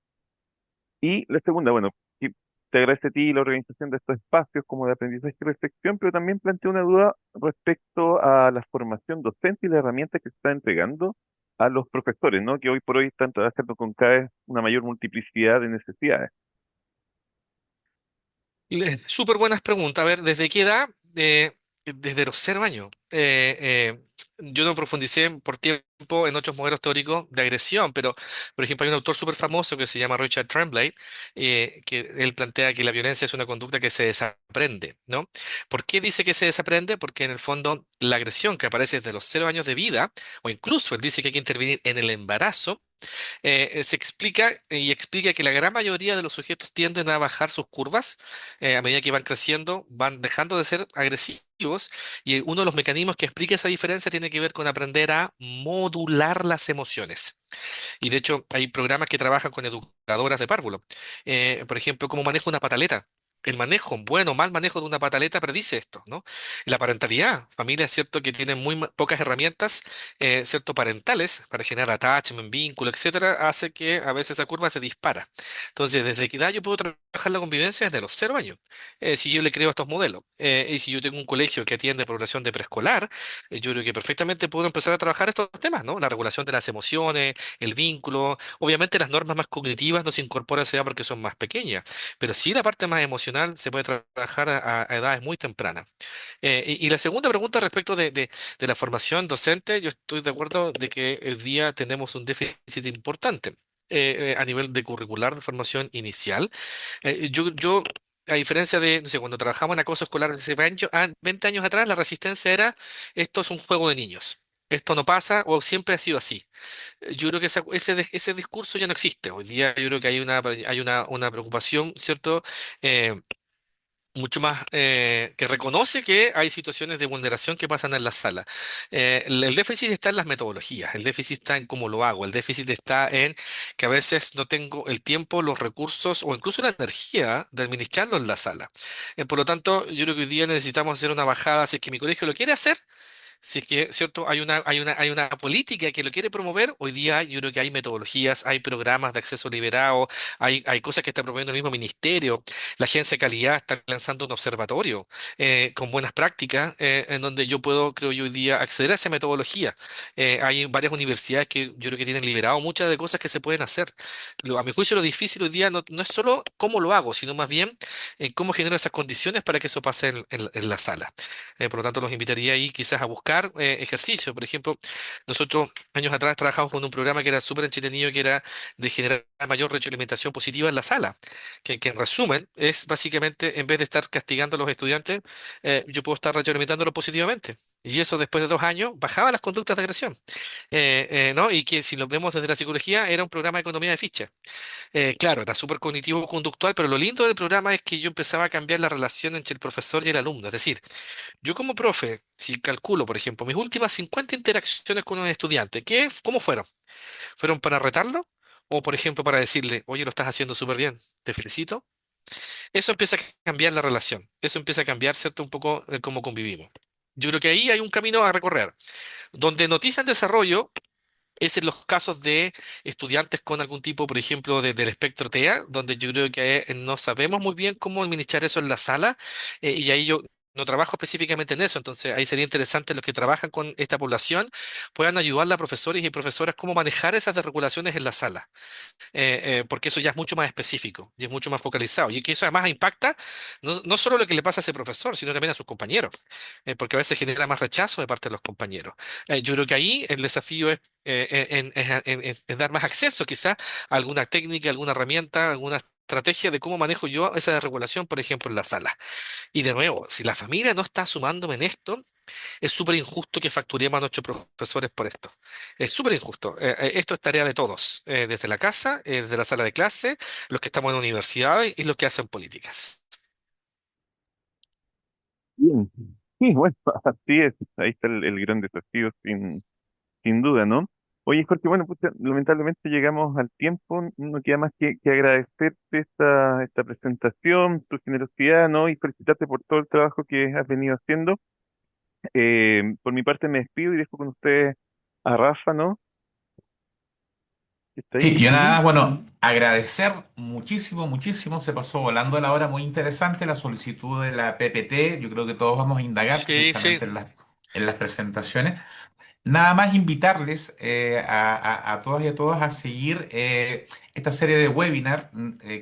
Y la segunda, bueno, y te agradece a ti la organización de estos espacios como de aprendizaje y reflexión, pero también plantea una duda respecto a la formación docente y las herramientas que se están entregando a los profesores, ¿no? Que hoy por hoy están trabajando con cada vez una mayor multiplicidad de necesidades. Súper buenas preguntas. A ver, ¿desde qué edad? Desde los 0 años. Yo no profundicé por tiempo en otros modelos teóricos de agresión, pero, por ejemplo, hay un autor súper famoso que se llama Richard Tremblay, que él plantea que la violencia es una conducta que se desaprende, ¿no? ¿Por qué dice que se desaprende? Porque en el fondo la agresión que aparece desde los 0 años de vida, o incluso él dice que hay que intervenir en el embarazo, se explica y explica que la gran mayoría de los sujetos tienden a bajar sus curvas a medida que van creciendo, van dejando de ser agresivos y uno de los mecanismos que explica esa diferencia tiene que ver con aprender a modular las emociones. Y de hecho, hay programas que trabajan con educadoras de párvulo. Por ejemplo, cómo manejo una pataleta. El manejo, bueno o mal manejo de una pataleta predice esto, ¿no? La parentalidad, familias, ¿cierto?, que tienen pocas herramientas, ¿cierto?, parentales para generar attachment, vínculo, etcétera, hace que a veces esa curva se dispara. Entonces, ¿desde qué edad yo puedo trabajar la convivencia? Desde los 0 años. Si yo le creo a estos modelos. Y si yo tengo un colegio que atiende población de preescolar, yo creo que perfectamente puedo empezar a trabajar estos temas, ¿no? La regulación de las emociones, el vínculo. Obviamente las normas más cognitivas no se incorporan a esa edad porque son más pequeñas, pero sí la parte más emocional se puede trabajar a edades muy tempranas. Y la segunda pregunta respecto de la formación docente, yo estoy de acuerdo de que hoy día tenemos un déficit importante. A nivel de curricular de formación inicial. A diferencia de, no sé, cuando trabajamos en acoso escolar hace 20 años atrás, la resistencia era, esto es un juego de niños. Esto no pasa o siempre ha sido así. Yo creo que ese discurso ya no existe. Hoy día yo creo que hay una preocupación, ¿cierto? Eh, Mucho más que reconoce que hay situaciones de vulneración que pasan en la sala. El déficit está en las metodologías, el déficit está en cómo lo hago, el déficit está en que a veces no tengo el tiempo, los recursos o incluso la energía de administrarlo en la sala. Por lo tanto, yo creo que hoy día necesitamos hacer una bajada, si es que mi colegio lo quiere hacer. Si es que, ¿cierto? Hay una política que lo quiere promover. Hoy día yo creo que hay metodologías, hay programas de acceso liberado, hay cosas que está promoviendo el mismo ministerio. La agencia de calidad está lanzando un observatorio con buenas prácticas en donde yo puedo, creo yo, hoy día acceder a esa metodología. Hay varias universidades que yo creo que tienen liberado muchas de cosas que se pueden hacer. A mi juicio, lo difícil hoy día no es solo cómo lo hago, sino más bien cómo genero esas condiciones para que eso pase en la sala. Por lo tanto, los invitaría ahí quizás a buscar ejercicio. Por ejemplo, nosotros años atrás trabajamos con un programa que era súper entretenido, que era de generar mayor retroalimentación positiva en la sala, que en resumen es básicamente, en vez de estar castigando a los estudiantes, yo puedo estar retroalimentándolos positivamente. Y eso después de 2 años bajaba las conductas de agresión. ¿No? Y que si lo vemos desde la psicología era un programa de economía de ficha. Claro, era súper cognitivo-conductual, pero lo lindo del programa es que yo empezaba a cambiar la relación entre el profesor y el alumno. Es decir, yo como profe, si calculo, por ejemplo, mis últimas 50 interacciones con un estudiante, ¿cómo fueron? ¿Fueron para retarlo? O, por ejemplo, para decirle, oye, lo estás haciendo súper bien, te felicito. Eso empieza a cambiar la relación. Eso empieza a cambiar, ¿cierto? Un poco cómo convivimos. Yo creo que ahí hay un camino a recorrer. Donde noticia en desarrollo es en los casos de estudiantes con algún tipo, por ejemplo, del espectro TEA, donde yo creo que no sabemos muy bien cómo administrar eso en la sala, y ahí yo no trabajo específicamente en eso, entonces ahí sería interesante los que trabajan con esta población puedan ayudarle a profesores y profesoras cómo manejar esas desregulaciones en la sala, porque eso ya es mucho más específico y es mucho más focalizado. Y que eso además impacta no solo lo que le pasa a ese profesor, sino también a sus compañeros, porque a veces genera más rechazo de parte de los compañeros. Yo creo que ahí el desafío es en dar más acceso quizás a alguna técnica, alguna herramienta, alguna estrategia de cómo manejo yo esa desregulación, por ejemplo, en la sala. Y de nuevo, si la familia no está sumándome en esto, es súper injusto que facturemos a nuestros profesores por esto. Es súper injusto. Esto es tarea de todos, desde la casa, desde la sala de clase, los que estamos en universidades y los que hacen políticas. Bien. Sí, bueno, así es. Ahí está el gran desafío, sin duda, ¿no? Oye, Jorge, bueno, pucha, lamentablemente llegamos al tiempo, no queda más que agradecerte esta presentación, tu generosidad, ¿no? Y felicitarte por todo el trabajo que has venido haciendo. Por mi parte me despido y dejo con ustedes a Rafa, ¿no? ¿Que está ahí? Sí, yo nada, bueno, agradecer muchísimo, muchísimo. Se pasó volando la hora, muy interesante la solicitud de la PPT. Yo creo que todos vamos a indagar Sí, sí, precisamente en las presentaciones. Nada más invitarles a todas y a todos a seguir esta serie de webinar.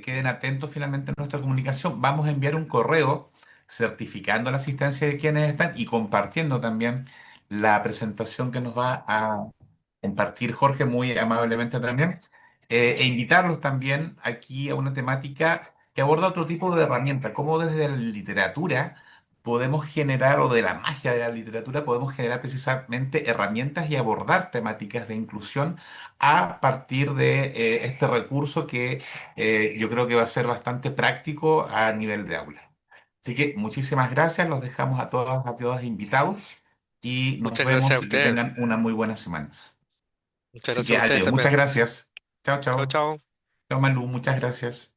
Queden atentos finalmente a nuestra comunicación. Vamos a enviar un correo certificando la asistencia de quienes están y compartiendo también la presentación que nos va a compartir Jorge muy amablemente también. E invitarlos también aquí a una temática que aborda otro tipo de herramienta, cómo desde la literatura podemos generar, o de la magia de la literatura, podemos generar precisamente herramientas y abordar temáticas de inclusión a partir de este recurso que yo creo que va a ser bastante práctico a nivel de aula. Así que muchísimas gracias, los dejamos a todas invitados y nos muchas gracias a vemos y que ustedes. tengan una muy buena semana. Muchas Así gracias que a ustedes adiós, también. muchas gracias. Chao, Chao, chao. chao. Chao, Malú, muchas gracias.